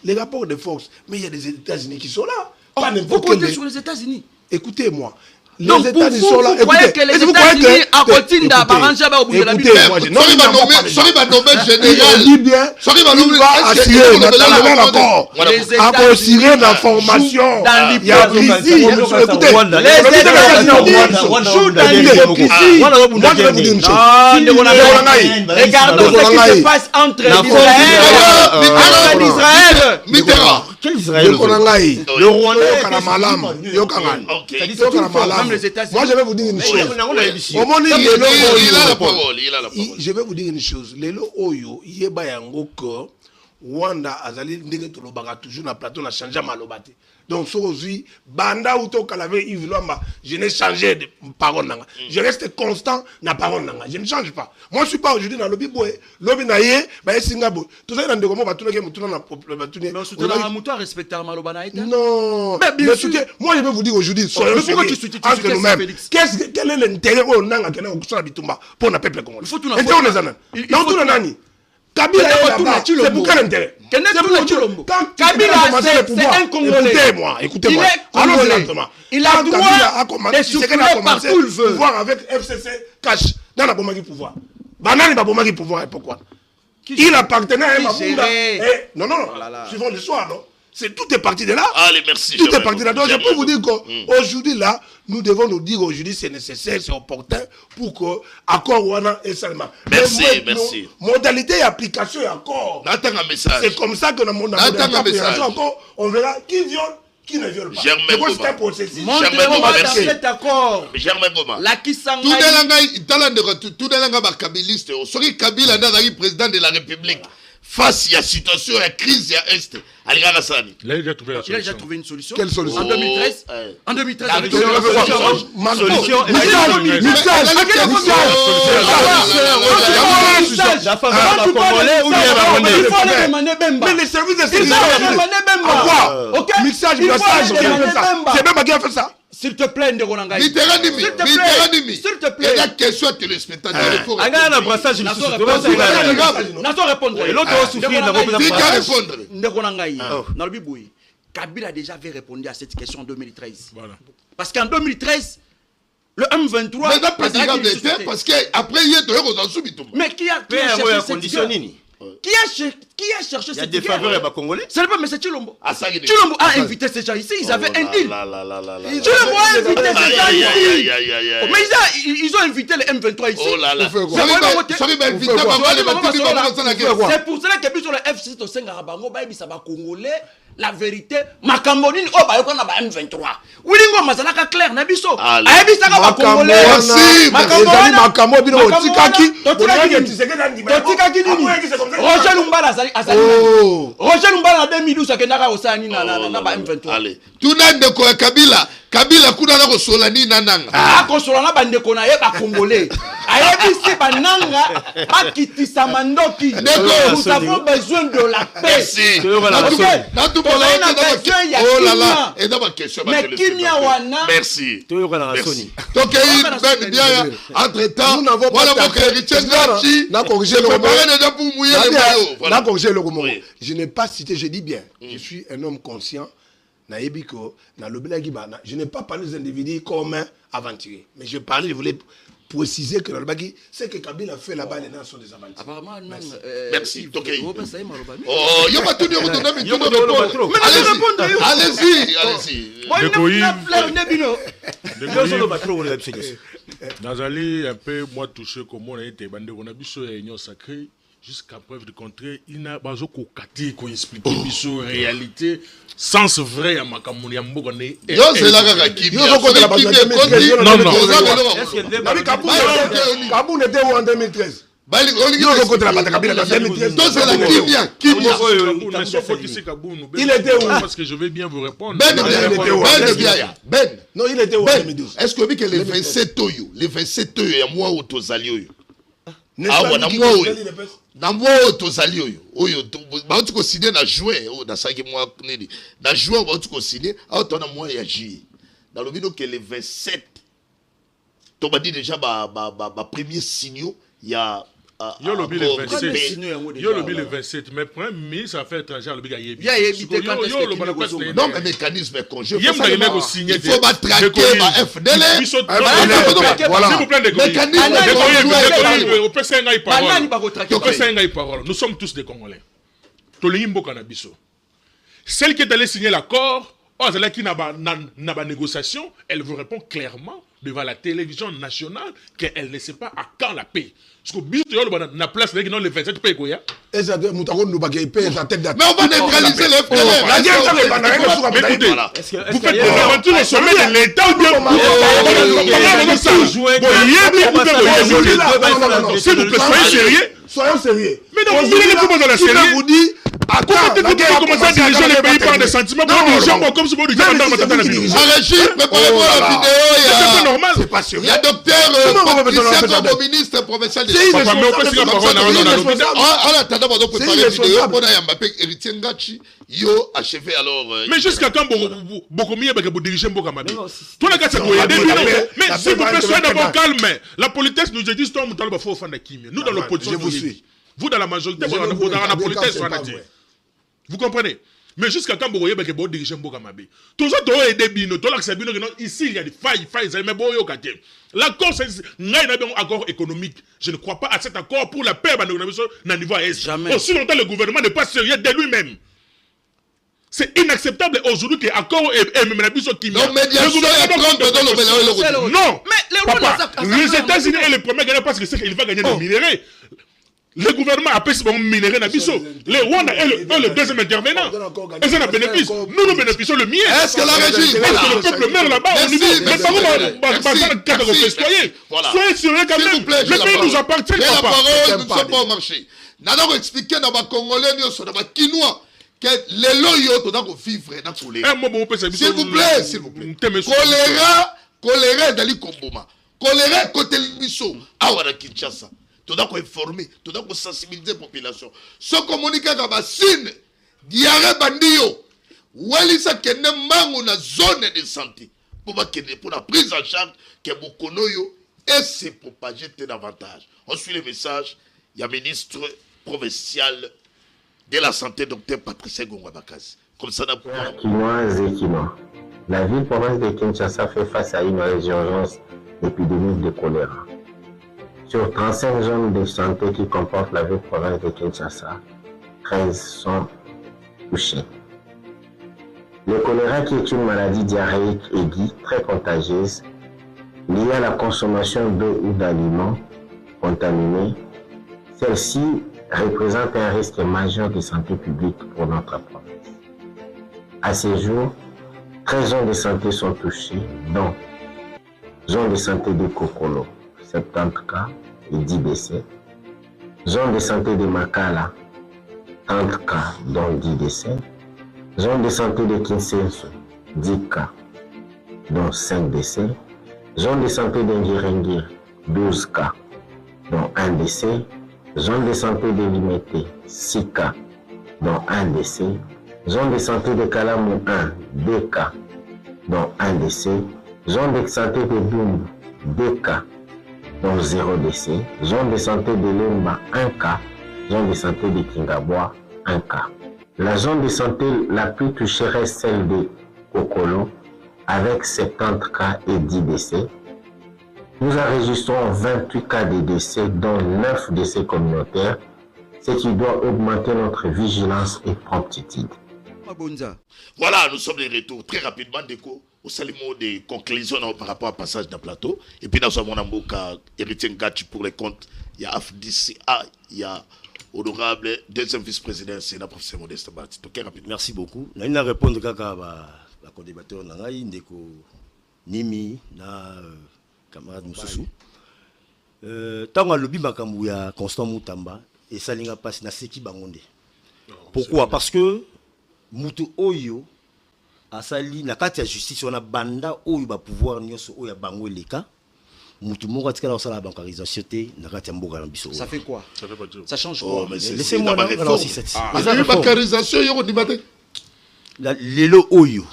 les rapports de force, mais il y a des États-Unis qui sont là. Pas Vous comptez sur les États-Unis. Écoutez-moi. Donc Les pour États-Unis vous, sont là. vous croyez que les États-Unis à côté d'Abarancha au bout de la Écoutez, moi, je Sorry, ma nommé il général. dit bien, Sorry, ma il nommé va assurer naturellement l'accord. À assurer l'information. dans Il y a Brésil. Écoutez, les États-Unis jouent dans l'hypocrisie. Moi, je vais vous dire une chose. Regardons ce qui se passe entre Israël. Mitterrand. Quel Israël? Le Rwandais, Même les États-Unis. moi, je vais vous dire une chose. Au moment où Il a la parole. Il a la parole. je vais vous dire une chose. Lelo oyo yeba yango ko Rwanda azali ndenge to lobaka toujours na plateau na changer malobate. Donc so aujourd'hui banda ou to kalavé Yves Lwamba, je n'ai changé de parole nanga. Je reste constant na parole nanga. Je ne change pas. Moi je suis pas aujourd'hui dans lobby boy, lobby na ye, ba Singapore. Tout ça dans ndeko mo batuna ke mutuna na batuna. Mais surtout dans Moutou respecter Malobana Ita. Non. Mais bien sûr. Moi je vais vous dire aujourd'hui soyons Mais pourquoi sérieux tu soutiens entre nous-mêmes. Félix? Quel est l'intérêt au nanga kena kusala bitumba pour na peuple congolais? Il faut tout na Intérêt faute, les années. il faut Donc tout tout na na- nani? Kabila est là-bas. C'est pour quel intérêt? Kene C'est tout na pour Chilombo. quand Kabila, Kabila a commencé c'est le pouvoir. un Congolais. Écoutez-moi, écoutez-moi. Il est Allons-y Congolais. lentement. Il a Quand droit Kabila a commencé, de Tshisekedi circuler a commencé partout il veut. pouvoir avec FCC cash. Dans la bombe pouvoir. Banani ba bombe pouvoir et pourquoi? Il appartenait à un Mabunda. Non, suivons l'histoire, non? C'est tout est parti de là. Allez, merci. Tout Germain est parti de là. Donc, je Goma. peux vous dire qu'aujourd'hui, là, nous devons nous dire aujourd'hui, c'est nécessaire, c'est opportun pour que accord Wana et seulement. Merci, Mais merci. Modalité et application et accord. N'attends un message. C'est comme ça que dans mon Attends un message. encore, on verra qui viole, qui ne viole pas. Germain C'est quoi, Goma. c'est un processus. Germain Goma, dans merci. cet accord. Germain Goma. La Kisangani. Tout le monde kabiliste. Soki Kabila nazali président de la République. Face à la situation, à la crise, à l'Est. Alingana Sani. Il a déjà trouvé la Il a déjà solution. trouvé une solution. Quelle solution? En 2013. Oh, En 2013. La avec solution. Solution. La femme va congolais ou bien Il rwandais? faut aller demander Bemba. Mais les services de Il sécurité. faut aller demander Bemba. Quoi? Ok? Mixage, Il faut brassage, aller qui a fait demander ça? Bemba. C'est Bemba qui a fait ça. S'il te plaît, Ndegonangai. Mitterrand Nimi. S'il te plaît. Mitterrand Nimi. S'il te Il y a plaît. question à téléspectateurs. il faut Anga na répondre. brassage Nazo lisusu. répondre. répondre. Nazo répondre. Et l'autre va souffrir dans Il votre qu'à répondre. Ndegonangai. Dans le Biboui. Kabila a déjà avait répondu à cette question en 2013. Voilà. Parce qu'en 2013, le M23. Mais président d'État, parce qu'après, il y a deux en soubitum. Mais qui a Peu à cherché moins cette condition guerre? nini? Qui a cherché Il y a cette des guerre? faveurs à congolais. Ce n'est pas, mais c'est Chilombo. Ah, ça, il est- Chilombo a invité ces gens ici, ils avaient un deal. Chilombo a invité ces Aïe, gens aïe, ici. aïe, aïe, aïe, aïe. Mais ils ont invité les M23 ici. Oh là là. Vous faites quoi? Sorry, mais invité, maman, les bâtiments, maman, ça, la guerre. C'est pour cela que sur le FC au Senga Rabango, ils sont congolais. la vérité makambo nini o ba yokona ba M23 wilingo mazalaka clair na biso Allez. ayebisaka ba congolais Merci. ezali makambo bino otikaki totikaki nini Roger Lumbala azali Roger Lumbala na 2012 akendaka osani na ba M23 allez tuna ndeko ya Kabila kuna na kosola ni nananga akosola na bandeko na ye ba congolais ayebisi bananga bakitisa mandoki nous avons besoin de la paix. Merci. Oh là là. Et dans ma question, mais Kimia Wana. merci. Merci. Donc il bien entre-temps, nous n'avons voilà pas mon héritier n'a corrigé le déjà pour mouiller les n'a corrigé le roman. Oui. Je n'ai pas cité, je dis bien. Je suis un homme conscient. Je n'ai pas parlé des individus comme aventuriers. Mais je parlais, je voulais préciser que c'est que Kabila fait là-bas, les nations des aventuriers. Apparemment, merci. Oh, il y a pas tout de allez-y. Nazali un peu moi touché comme on a été bandé on a biso réunion sacrée jusqu'à preuve du contraire il n'a pas kokati ko expliquer biso réalité sens vrai à makamuni ya mboka ne yo c'est là kaka kibi non non Kaboul était où en 2013 bali il était où parce que je vais bien vous répondre non il était où en 2012 est-ce que que les 27 oyo ya moi otozali oyo awa na moi otozali oyo bauti ko signer na juin o na saki moi nini na juin bauti ko signer awa to na moi ya juillet dans le video que les 27 to ba dit déjà ba premier signaux il y a yo le 27 yo le 27 mais premier ministre affaires étrangères le biga yebi non mais mécanisme congé il faut pas traquer ma FDL nous sommes tous des Congolais celle qui est allée signer l'accord qui n'a pas négociation elle vous répond clairement devant la télévision nationale qu'elle ne sait pas à quand la paix. Parce que la place les 27 paix quoi. Mais on va neutraliser les frères. Vous faites des aventures au sommet de l'État ou bien s'il vous plaît, soyez sérieux. Soyons sérieux. Mais non, vous voulez les proposer dans la série. Vous dit comment commencer à diriger les pays par des sentiments pour diriger comme si vous disiez préparez-moi la vidéo. C'est pas normal. C'est pas sérieux. Il y a docteur comme ministre provincial de santé. En attendant, on doit préparer la vidéo. On a Mbappé héritier Ngachi. Yo achevé alors. Mais jusqu'à quand beaucoup mieux pour diriger Mboka Mabi. Toi la gâte mais s'il vous plaît soyez d'abord calme. La politesse nous dit toi il faut faire des Kimi. Nous dans l'opposition je vous suis. Vous dans la majorité vous dans la politesse vous comprenez? Mais jusqu'à quand vous voyez que vous dirigez Mboka Mabi. Tout ça doit aider Bino. Tout ça Bino ici il y a des failles mais bon yo kate. L'accord c'est un accord économique. Je ne crois pas à cet accord pour la paix à niveau est. Jamais. Aussi longtemps le gouvernement n'est pas sérieux de lui-même. C'est inacceptable aujourd'hui que l'accord est même la biso qui non, médiation non. Mais les États-Unis est le premier gagnant parce que c'est qu'il va gagner des minéraux. Le gouvernement a payé son minerai na biso. Le Rwanda est le deuxième intervenant. Et c'est un bénéfice. Nous bénéficions le mien. Est-ce que la régie parce que le peuple meurt là-bas au niveau. Mais pas vous festoyer. Soyez sérieux quand même. Le pays nous appartient. La parole, nous ne sommes pas au marché. Nous allons expliquer dans les Congolais, dans les Kinois, que les loyaux doivent vivre dans le s'il vous plaît, s'il vous plaît. Choléra dali Komboma. Choléra côté Libiso. Awara Kinshasa. Tu dois informer, tu dois sensibiliser la population. Ce communiqué dans la Sine, diarrhée bandio, Walisa kene mangu na zone de santé pour la prise en charge que Bokonoyo et se propager davantage. On suit le message, il y a ministre provincial de la santé, docteur Patricia Gongwabakazi. Comme ça, la ville-province de Kinshasa fait face à une résurgence épidémique de choléra. Sur 35 zones de santé qui comportent la ville-province de Kinshasa, 13 sont touchées. Le choléra, qui est une maladie diarrhéique aiguë, très contagieuse, liée à la consommation d'eau ou d'aliments contaminés, celle-ci représente un risque majeur de santé publique pour notre province. À ce jour, 13 zones de santé sont touchées, dont zone de santé de Kokolo, 70 cas et 10 décès. Zone de santé de Makala, 30 cas, dont 10 décès. Zone de santé de Kinsenso, 10 cas, dont 5 décès. Zone de santé de Ngirengir, 12 cas, dont 1 décès. Zone de santé de Limete, 6 cas, dont 1 décès. Zone de santé de Kalamou 1, 2 cas, dont 1 décès. Zone de santé de Doum, 2 cas, dont 0 décès. Zone de santé de Lemba, 1 cas. Zone de santé de Kingabois, 1 cas. La zone de santé la plus touchée reste celle de Kokolo, avec 70 cas et 10 décès. Nous enregistrons 28 cas de décès, dont 9 décès communautaires, ce qui doit augmenter notre vigilance et promptitude. Voilà, nous sommes de retour très rapidement, Déco. Au salimo des conclusions par rapport au passage d'un plateau. Et puis, nous avons un héritier Ngachi pour les comptes. Il y a AFDCA, il y a honorable deuxième vice-président, c'est la professeur Modeste Bati. Ok, rapidement. Merci beaucoup. Je vais répondre à la co-débatteur Ndeko Nimi, na camarade Moussou. Tant que lobby makambu ya Constant Moutamba et Salinga passe na seki bangonde. Pourquoi? Parce que Moutou Oyo asali na kati ya justice on a banda oyo ba pouvoir nyonso oyo bango leka. Moutou moko atikala osala bancarisation te na kati ya mboka na biso. Ça fait quoi? Ça fait pas dire. Ça change quoi? Laissez-moi là aussi cette. La bancarisation, il y a des débat. Lelo Oyo.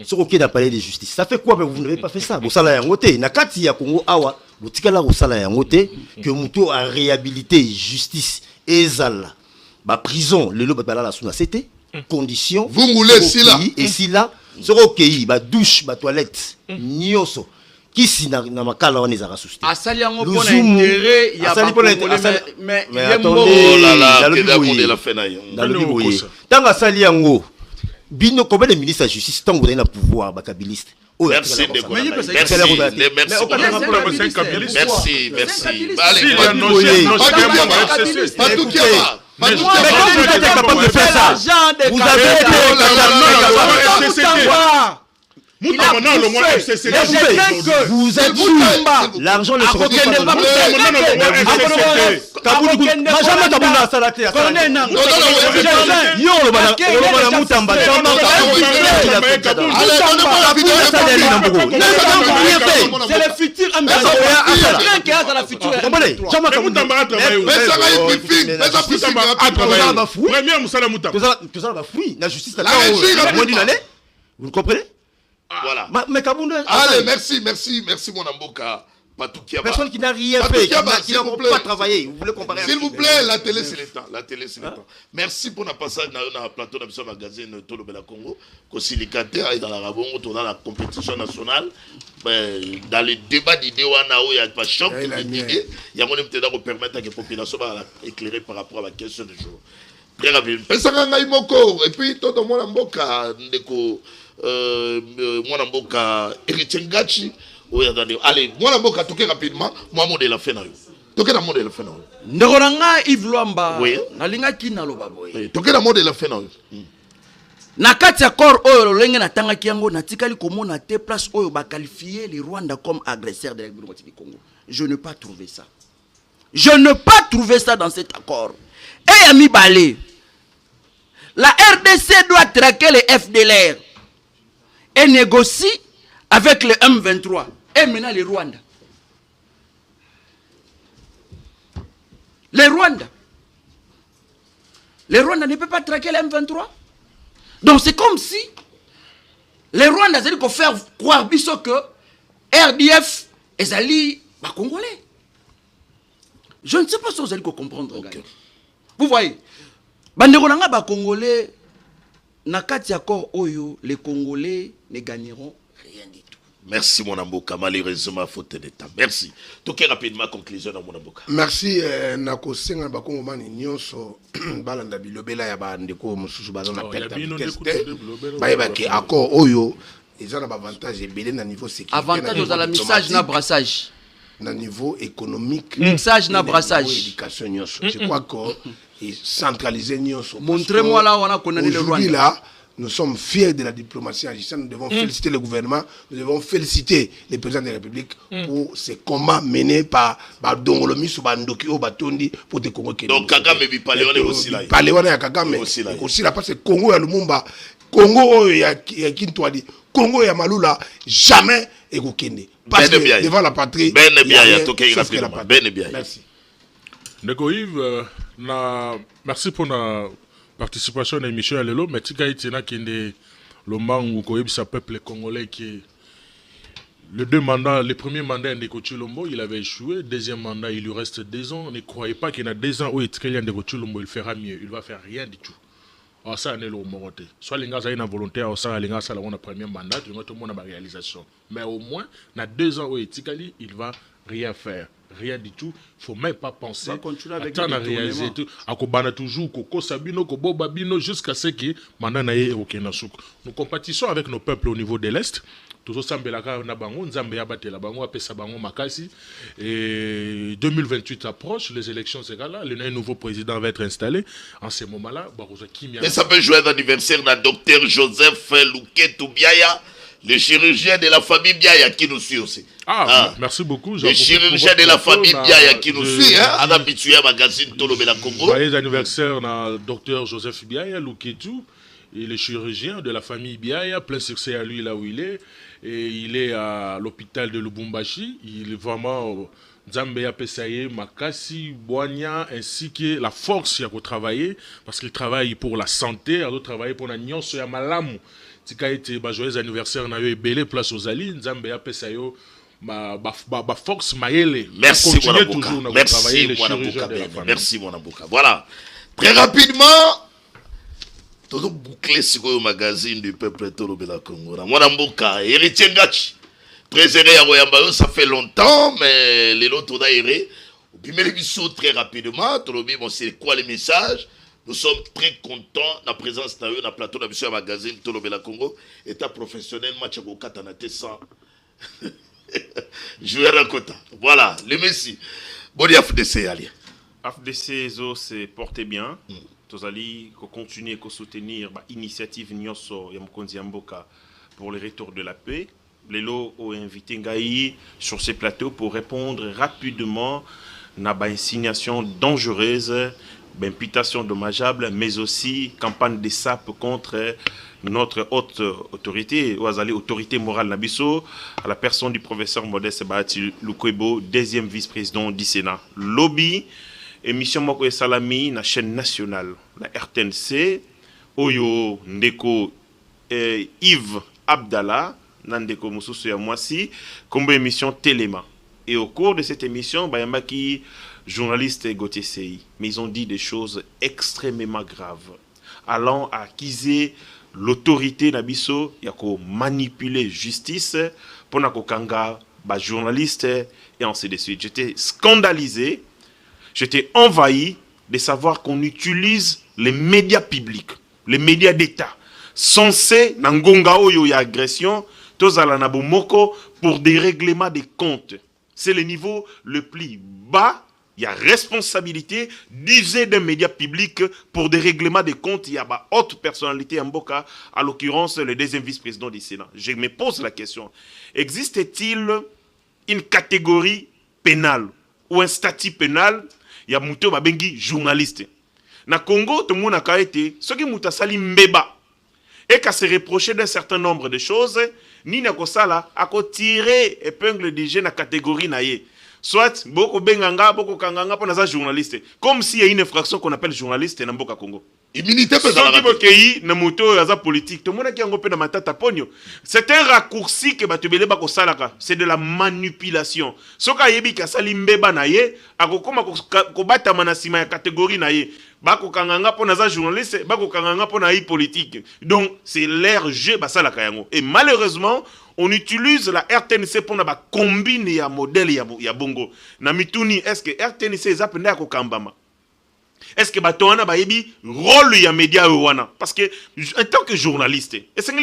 Ce qui est parler de justice. Ça fait quoi? Vous n'avez pas fait ça. Vous savez, na kati ya Congo awa, vous tikala osala yangote que Moutou a réhabilité justice ezala. Ba prison, lelo ba la suna c'était conditions. Vous moulez si là. Et si là, ce qui ba douche, ba toilette, nyoso. Qui si na makala on les a rassuscités. Asali yango pour intérêt, il y a pas mais attendez, oh là là, la fin na yo. Dans le biboye. Tant asali yango bino combien de ministres de la justice tant vous avez le pouvoir bakabiliste. Merci Déco. Merci. Pas tout qui va. Mais quand vous êtes capable de faire ça, vous avez été vous êtes fou. L'argent ne se retrouve pas. c'est le futur vous comprenez? Voilà. Mais allez, merci mon amboka. Personne qui n'a rien fait, qui n'a pas travaillé. Vous voulez comparer? S'il vous plaît, la télé c'est le temps. Merci pour notre passage dans le plateau de ce magazine Tolo Bela Congo. Kosilikate et dans la Rabon, dans la compétition nationale, dans les débats d'idées, il y a pas choc. Il y a mon intérêt pour permettre à la population d'éclairer par rapport à la question du jour. Très rapide. Et puis, tout le monde amboka, ndeko. Mwana mboka héritier Ngachi. Allez, mwana mboka toke rapidement, moi modèle la fin na yo. Toke na modèle la fin na yo. Ndoranga Yves Luamba. Oui. Na linga kina loba boy. Toke na modèle la fin na yo. Na kati ya corps oyo lolenge na tanga kiango na tikali komona te place oyo ba qualifier le Rwanda comme agresseur de la République du Congo. Je ne pas trouver ça. Je ne pas trouver ça dans cet accord. Et Ami Balé. La RDC doit traquer les FDLR et négocie avec le M23 et maintenant le Rwanda. Le Rwanda ne peut pas traquer le M23. Donc c'est comme si le Rwanda a faire croire que RDF est allié aux Congolais. Je ne sais pas si vous allez comprendre. Okay. Vous voyez, les Congolais, nakati accord oyo, les Congolais ne gagneront rien du tout. Merci mon amboka, malheureusement faute d'état. Merci. Toke rapidement conclusion dans mon amboka. Merci nako senga ba kongomani nyonso balanda bilobela ya ba ndeko mususu bazana perte vitesse. Ba ba ki accord oyo ils ont un avantage ebele na niveau sécurité. Avantage dans la message na brassage. Na niveau économique. Message na brassage. Éducation nyonso. Je crois que centraliser nyonso. Montrez-moi là où on a condamné le Rwanda. Là, nous sommes fiers de la diplomatie agissante. Nous devons féliciter le gouvernement, nous devons féliciter les présidents de la République pour ces combats menés par Dongolomis ou Bandoki ou Batondi pour des Congo. Donc Kagame et Paléone aussi là. Paléone et Kagame aussi là parce que Congo et Lumumba, Congo et Kintwadi, Congo et Malula, jamais et Gokende. Parce que devant la patrie, Merci. Ndeko Yves, merci pour la participation à l'émission à l'élo, mais tu as dit que le peuple congolais qui les premiers mandats de Chilombo, il avait échoué. Deuxième mandat, il lui reste 2 ans. Ne croyez pas qu'il y a 2 ans où il Chilombo, il fera mieux. Il va faire rien du tout. Alors ça, c'est le moroté. Soit les gars ont une volonté, soit les gars ont un premier mandat, tout le monde a une réalisation. Mais au moins, dans 2 ans où il va rien faire. Rien du tout, il ne faut même pas penser à réaliser tout. À toujours, Sabino, Babino, jusqu'à ce que Manana ait aucun souk. Nous compétissons avec nos peuples au niveau de l'Est. Toujours Sambelaka Nabango, Nzambia Batela Bango, Apesabango Makasi. Et 2028 approche, les élections c'est là, le nouveau président va être installé. En ce moment-là, et ça peut jouer l'anniversaire d'un docteur Joseph Louketou Biaya, le chirurgien de la famille Biaya qui nous suit aussi. Merci beaucoup. Le chirurgien de la famille Biaya qui nous suit, en habitué à magazine Tolobela Congo. Joyeux anniversaire à docteur Joseph Biaya, Louketou, et le chirurgien de la famille Biaya, plein succès à lui là où il est. Et il est à l'hôpital de Lubumbashi. Il est vraiment Nzambe Pesaye, Makasi, Boigna, ainsi que la force à travailler, parce qu'il travaille pour la santé, il travaille pour la nyonso ya malamu. Tika été joyeux anniversaire na yo ebele place aux Ali, Nzambe Pesaye ba force maele. Merci mon Abouka. Merci mon Abouka. Voilà. Très rapidement, tout bouclé sur le magazine du peuple Tolobela Congo. Mon Abouka, héritier Ngachi. Très aéré à Royamba, ça fait longtemps, mais les autres ont aéré. Puis, mais les très rapidement, Tolobi, bon, c'est quoi les messages? Nous sommes très contents de la présence de la plateau de la magazine Tolobela Congo. État professionnel, match à Gokata, on a été sans. Joueur à Kota. Voilà, le Messi. Bon, FDC, allez. FDC, se porte bien. Tous allez continuer à soutenir l'initiative Nyonso Yamkonzi Mboka pour le retour de la paix. Les lots ont invité Ngaï sur ces plateaux pour répondre rapidement à une insinuation dangereuse, une imputation dommageable, mais aussi campagne de SAP contre notre haute autorité, ou autorité morale Nabiso, à la personne du professeur Modeste Bahati Lukwebo, 2e vice-président du Sénat. Lobby, émission Moko et Salami, la chaîne nationale, la RTNC, Oyo Ndeko Yves Abdallah, Nandeko Moussousou ya Mwasi, comme émission Téléma. Et au cours de cette émission, Bayamaki, journaliste Gauthier Sey, mais ils ont dit des choses extrêmement graves, allant à acquiser l'autorité Nabiso, yako manipuler justice, pour nako kanga, journaliste, et ainsi de suite. J'étais scandalisé, j'étais envahi de savoir qu'on utilise les médias publics, les médias d'État, censés, nangonga oyo ya agression, pour des règlements des comptes. C'est le niveau le plus bas. Il y a responsabilité d'user des médias publics pour des règlements des comptes. Il y a une haute personnalité en Mboka, à l'occurrence le 2e vice-président du Sénat. Je me pose la question. Existe-t-il une catégorie pénale ou un statut pénal? Il y a Mouto Babengi journaliste. Na Congo, tout le monde a été ce qui Mouta Sali Mbeba. Et qu'à se reprocher d'un certain nombre de choses, ni na kosala a tirer épingle du jeu na catégorie naie. Soit beaucoup benganga, beaucoup kanganga pour les journalistes. Comme s'il y a une infraction qu'on appelle journaliste dans Mboka Congo. Immunité politique. Tout le monde qui a un peu de matata pogno. C'est un raccourci que batubele bako salaka. C'est de la manipulation. Soka yebi ka sali mbeba naie, akokoma ko bata manasima ya catégorie naie. Bako kanganga pour les journalistes, bako kanganga pour les politique. Donc c'est l'air jeu basalaka yango. Et malheureusement, on utilise la RTNC pour na ba combine ya modèle ya bongo. Na mituni est-ce que RTNC ezapenda ko kambama? Est-ce que Batoana Bayebi rôle ya média wana? Parce que en tant que journaliste, et c'est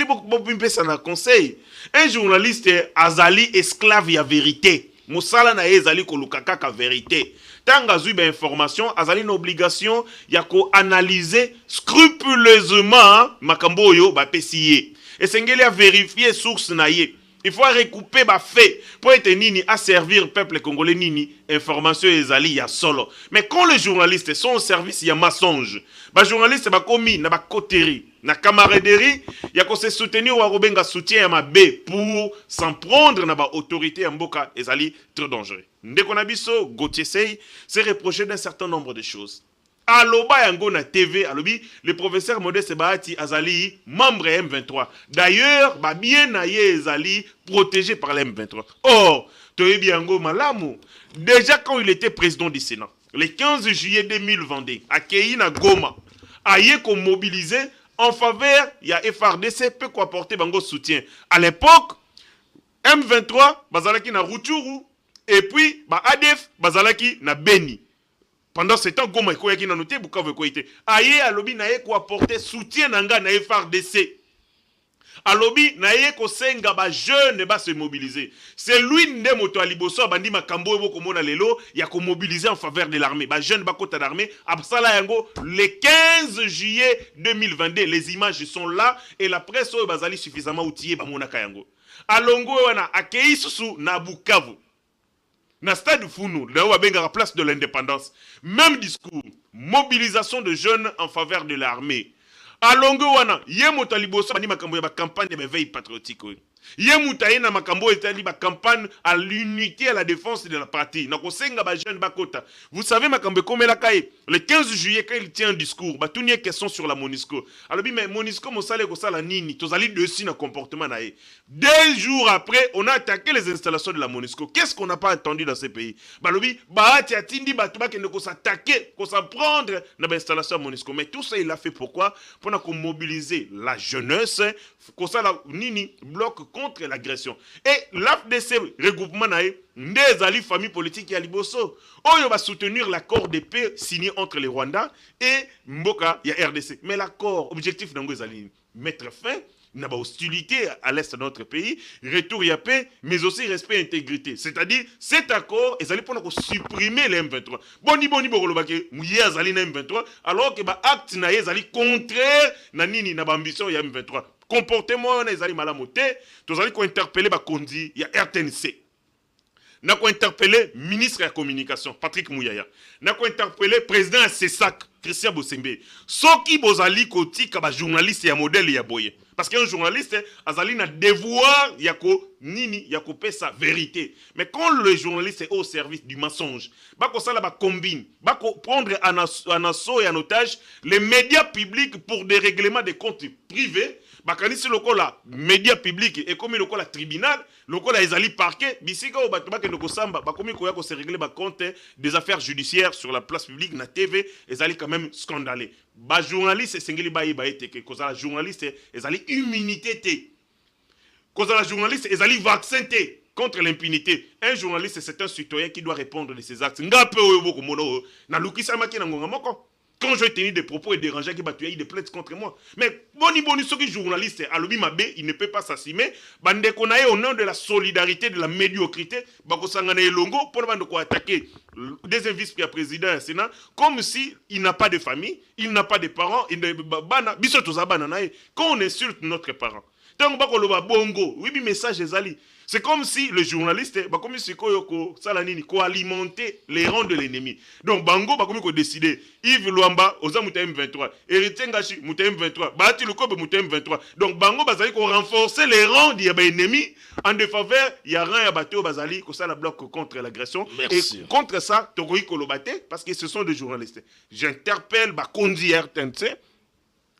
un conseil, un journaliste azali esclave ya vérité. mosala na ye ezali koluka kaka vérité. Tanga zui ba information, azali na obligation ya ko analyser scrupuleusement makambo oyo ba pesiye. Esengeli a vérifier source na ye. Il faut recouper ba fait pour être nini à servir peuple congolais nini information ezali ya solo. Mais quand les journalistes sont au service ya mensonge, ba journaliste ba komi na ba coterie, na camaraderie, ya ko se soutenir wa robenga soutien ya mabe pour s'en prendre na ba autorité ya mboka ezali très dangereux. Ndeko na biso Gauthier Sey s'est reproché d'un certain nombre de choses. Aloba yango na TV, alobi, le professeur Modeste Bahati Azali, membre M23. D'ailleurs, ba bien na ye Azali, protégé par la M23. Or, Toyebi yango malamu, déjà quand il était président du Sénat, le 15 juillet 2022, à Keïna Goma, a yé qu'on mobilisé en faveur, il y a FRDC, peut quoi apporter bango soutien. À l'époque, M23, bazalaki na Rutshuru, et puis, ba ADF, bazalaki na Beni. Pendant ce temps, Goma eko yaki na noté, Bukavu eko ite. Aye alobi na ye ko apporter soutien nanga na FRDC. Alobi na ye ko senga ba jeune ba se mobiliser. C'est lui nde moto aliboso bandi makambo ebo komona lelo ya ko mobiliser en faveur de l'armée. Ba jeune ba kota d'armée absala yango le 15 juillet 2022. Les images sont là et la presse oyo bazali suffisamment outillée ba monaka yango. Alongo wana akei susu na Bukavu. Na stade Founou, là où a place de l'indépendance. Même discours, mobilisation de jeunes en faveur de l'armée. À Longowana, Yemota Liboso, Bani Makambo, la campagne de veille patriotique. Yemutaïna Makambo est la campagne à l'unité à la défense de la partie. Nakosenga ba jeune bakota. Vous savez Makambo comme la caille. Le 15 juillet quand il tient un discours, ba tout nie question sur la Monisco. Alors mais Monisco mosale ko sala nini, tozali dessus na comportement naé. 2 jours après, on a attaqué les installations de la Monisco. Qu'est-ce qu'on n'a pas entendu dans ces pays? Balobi ba ti atindi ba tuba ne ko s'attaquer, ko s'en prendre na ba installation Monisco. Mais tout ça il a fait pourquoi? Pour mobiliser la jeunesse, ko sala nini bloc contre l'agression. Et l'AFDC regroupement nae des alliés famille politique ya liboso. Oyo va soutenir l'accord de paix signé entre les Rwandais et Mboka ya RDC. Mais l'accord, objectif nango ezali mettre fin na ba hostilité à l'est de notre pays, retour ya paix, mais aussi respect et intégrité. C'est-à-dire, cet accord ezali pour supprimer les M23. Boni bokolobake mouye azali na M23 alors que ba acte na ezali contraire na nini na ba ambition ya M23. Comportement na ezali malamu te, tozali ko interpeller ba kondi ya RTNC. Na ko interpeller ministre de la communication Patrick Mouyaya. Na ko interpeller président CESAC Christian Bosembe. Soki bozali kotika ba journaliste ya modèle ya boye. Parce qu'un journaliste azali na devoir yako nini yako pesa vérité. Mais quand le journaliste est au service du mensonge, bako sala ba combine, bako prendre en assaut et en otage les médias publics pour des règlements de comptes privés. Bakanisi lokola médias publics et comme lokola tribunal, lokola ezali parquet, bisika o bato bakende ko samba, bakomi ko ya ko se régler ba compte des affaires judiciaires sur la place publique na TV, ezali quand même scandaleux. Ba journaliste sengeli ba ete que cause la journaliste ezali immunité te. Cause la journaliste ezali vaccin te contre l'impunité. Un journaliste c'est un citoyen qui doit répondre de ses actes. Ngape oyo boko mono na lukisa maki na ngonga moko. Quand je tenir des propos et déranger qui battu des plaintes contre moi. Mais boni ceux qui journalistes à l'obi mabé, il ne peut pas s'assumer. Bande konaye au nom de la solidarité, de la médiocrité, bako sangana longo pour bande ko attaquer deuxième vice-président du Sénat comme si il n'a pas de famille, il n'a pas de parents, il ne bana biso to zabana nae. Quand on insulte notre parent. Tant bako loba bongo, oui bi message ezali. C'est comme si le journaliste, comme si ko alimenter les rangs de l'ennemi. Donc bango bakomi ko décider Yves Luamba oza muta M23, Héritier Ngashi muta M23, Bahati Lukobe muta M23. Donc bango bazali ko renforcer les rangs des ennemis en défaveur ya rang ya bateau bazali ko sala bloc contre l'agression et contre ça tokoyi ko lobate parce que ce sont des journalistes. J'interpelle Bakondi RTNC,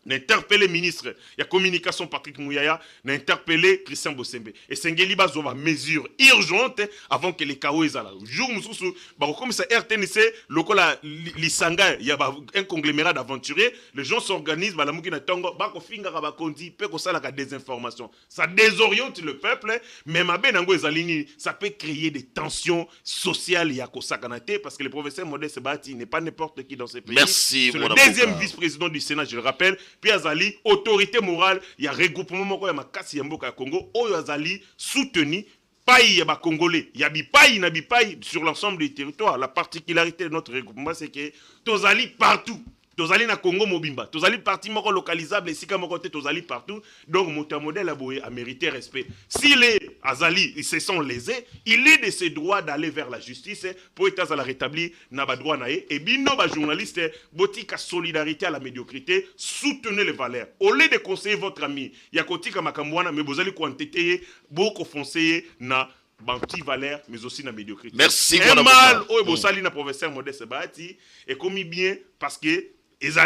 n'interpeller ministre, il y a communication Patrick Mouyaya, n'interpeller Christian Bosembe. Et Sengeli Bazova mesure urgente avant que les chaos soient là. Jour Moussou, comme ça RTNC, lokola Lisanga, il y a un conglomérat d'aventuriers, les gens s'organisent, la Moukina Tongo, Bako Finga Rabakondi, Peko Salaka désinformation. Ça désoriente le peuple, mais ma benango ezalini, ça peut créer des tensions sociales et à Kosakanate, parce que le professeur Modeste Bahati n'est pas n'importe qui dans ces pays. Merci. C'est le deuxième vice-président du Sénat, je le rappelle. Puis azali autorité morale, il y a regroupement moko ya makasi ya mboka ya Congo, oyo azali soutenu bipai ya ba Congolais, ya bipai na bipai sur l'ensemble du territoire. La particularité de notre regroupement, c'est que tozali partout. Tozali na Congo mobimba, tozali parti moko localisable et si comme côté tozali partout. Donc mon modèle a mérité respect. Si les Azali ils se sont lésés, il est de ses droits d'aller vers la justice pour être à la rétablir na ba droit nae et bino ba journaliste botika solidarité à la médiocrité, soutenez les valeurs. Au lieu de conseiller votre ami, yakotika makambwana mais bozali ko entêter beaucoup conseiller na banti valeur mais aussi na médiocrité. Merci un mal au bosali na professeur Modeste Bahati et commis bien parce que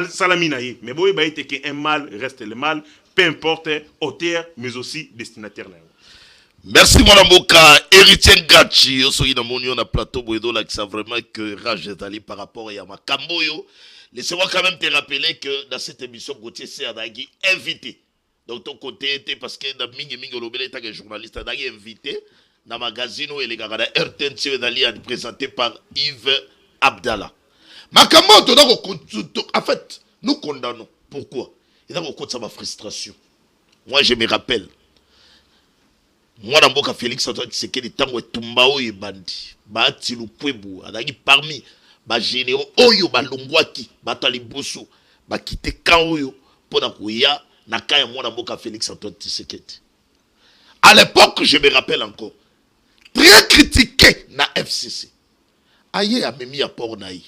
Salaminaye, mais bon, un mal reste le mal, peu importe auteur, mais aussi destinataire. Merci mon amboka, héritier Gachi, yo soyi na monio na plateau boedo là qui ça vraiment que rage Zali par rapport à ma Kamboyo. Laissez-moi quand même te rappeler que dans cette émission Gauthier Serdagi invité. Donc ton côté était parce que dans mingi lobele ta journaliste Dagi invité dans magazine et les gars RTNC Dali présenté par Yves Abdallah. Makamoto, en fait, nous condamnons. Pourquoi? Il y a beaucoup de frustration. Moi, je me rappelle. Moi, dans le Félix Antoine Tshisekedi, tango tumbao et bandi. Bati lupwebu. Adagi parmi. Ba généraux. Oyo ba longwaki. Ba taliboso. Ba kite kaoyo. Pona kuya. Nakaya moi dans le Félix Antoine Tshisekedi. À l'époque, je me rappelle encore. Très critiqué na FCC. Aye a memi à port naï.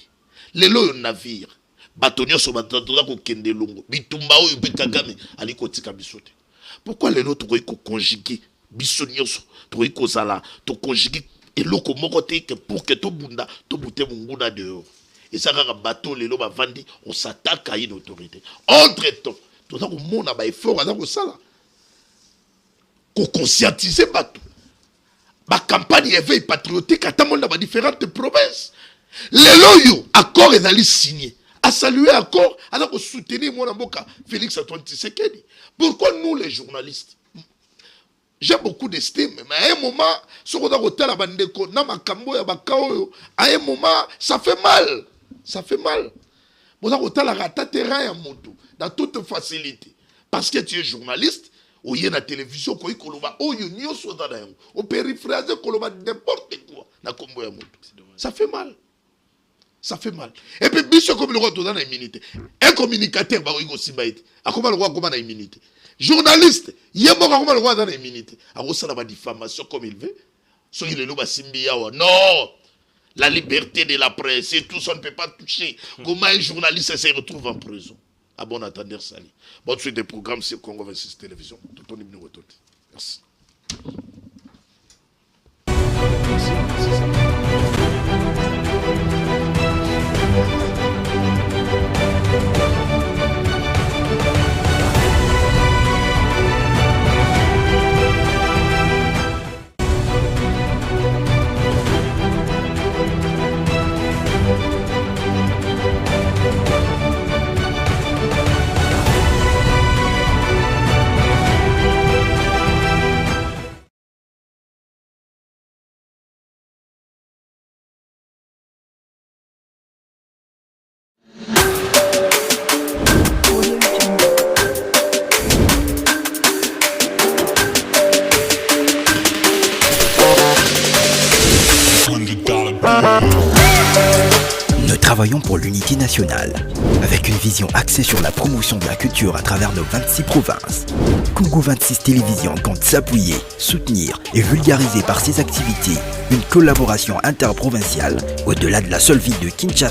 Les lois navire, batonio so batatola ko kende longo, bitumba oyo pe Kagame ali kotika bisote. Pourquoi les lois troiko conjuguer bisonioso, troiko sala, to conjuguer eloko moko te que pour que to bunda, to bute munguna dehors. Et ça quand bateau les lois vandi, on s'attaque à une autorité. Entre-temps, tout ça ko mona ba effort na ko sala. Ko conscientiser bateau. Ba campagne éveil patriotique à tout dans différentes provinces. Les loyaux, accord et d'aller signer. À saluer accord, alors que soutenir mon amboka Félix Antoine Tshisekedi. Pourquoi nous les journalistes? J'ai beaucoup d'estime, mais à un moment, ce qu'on a retenu la bandeko, à un moment, ça fait mal. Ça fait mal. Vous avez retenu la rata terrain dans toute facilité. Parce que tu es journaliste, ou il y a la télévision, on peut réfraser n'importe quoi. Ça fait mal. Ça fait mal. Et puis, bien sûr, comme le roi donne la immunité. Un communicateur, bah, il aussi baït. À comment le roi comment la immunité. Journaliste, il y a comment le roi donne la immunité. À quoi ça la diffamation comme il veut. Soit il est là, Simbiawa. Non. La liberté de la presse et tout ça ne peut pas toucher. Comment un journaliste se retrouve en prison. À bon entendeur, Sali. Bonne suite des programmes sur Congo 26 Télévision. Tout ton numéro tout. Merci. Nous travaillons pour l'unité nationale, avec une vision axée sur la promotion de la culture à travers nos 26 provinces. Congo 26 Télévision compte s'appuyer, soutenir et vulgariser par ses activités une collaboration interprovinciale au-delà de la seule ville de Kinshasa.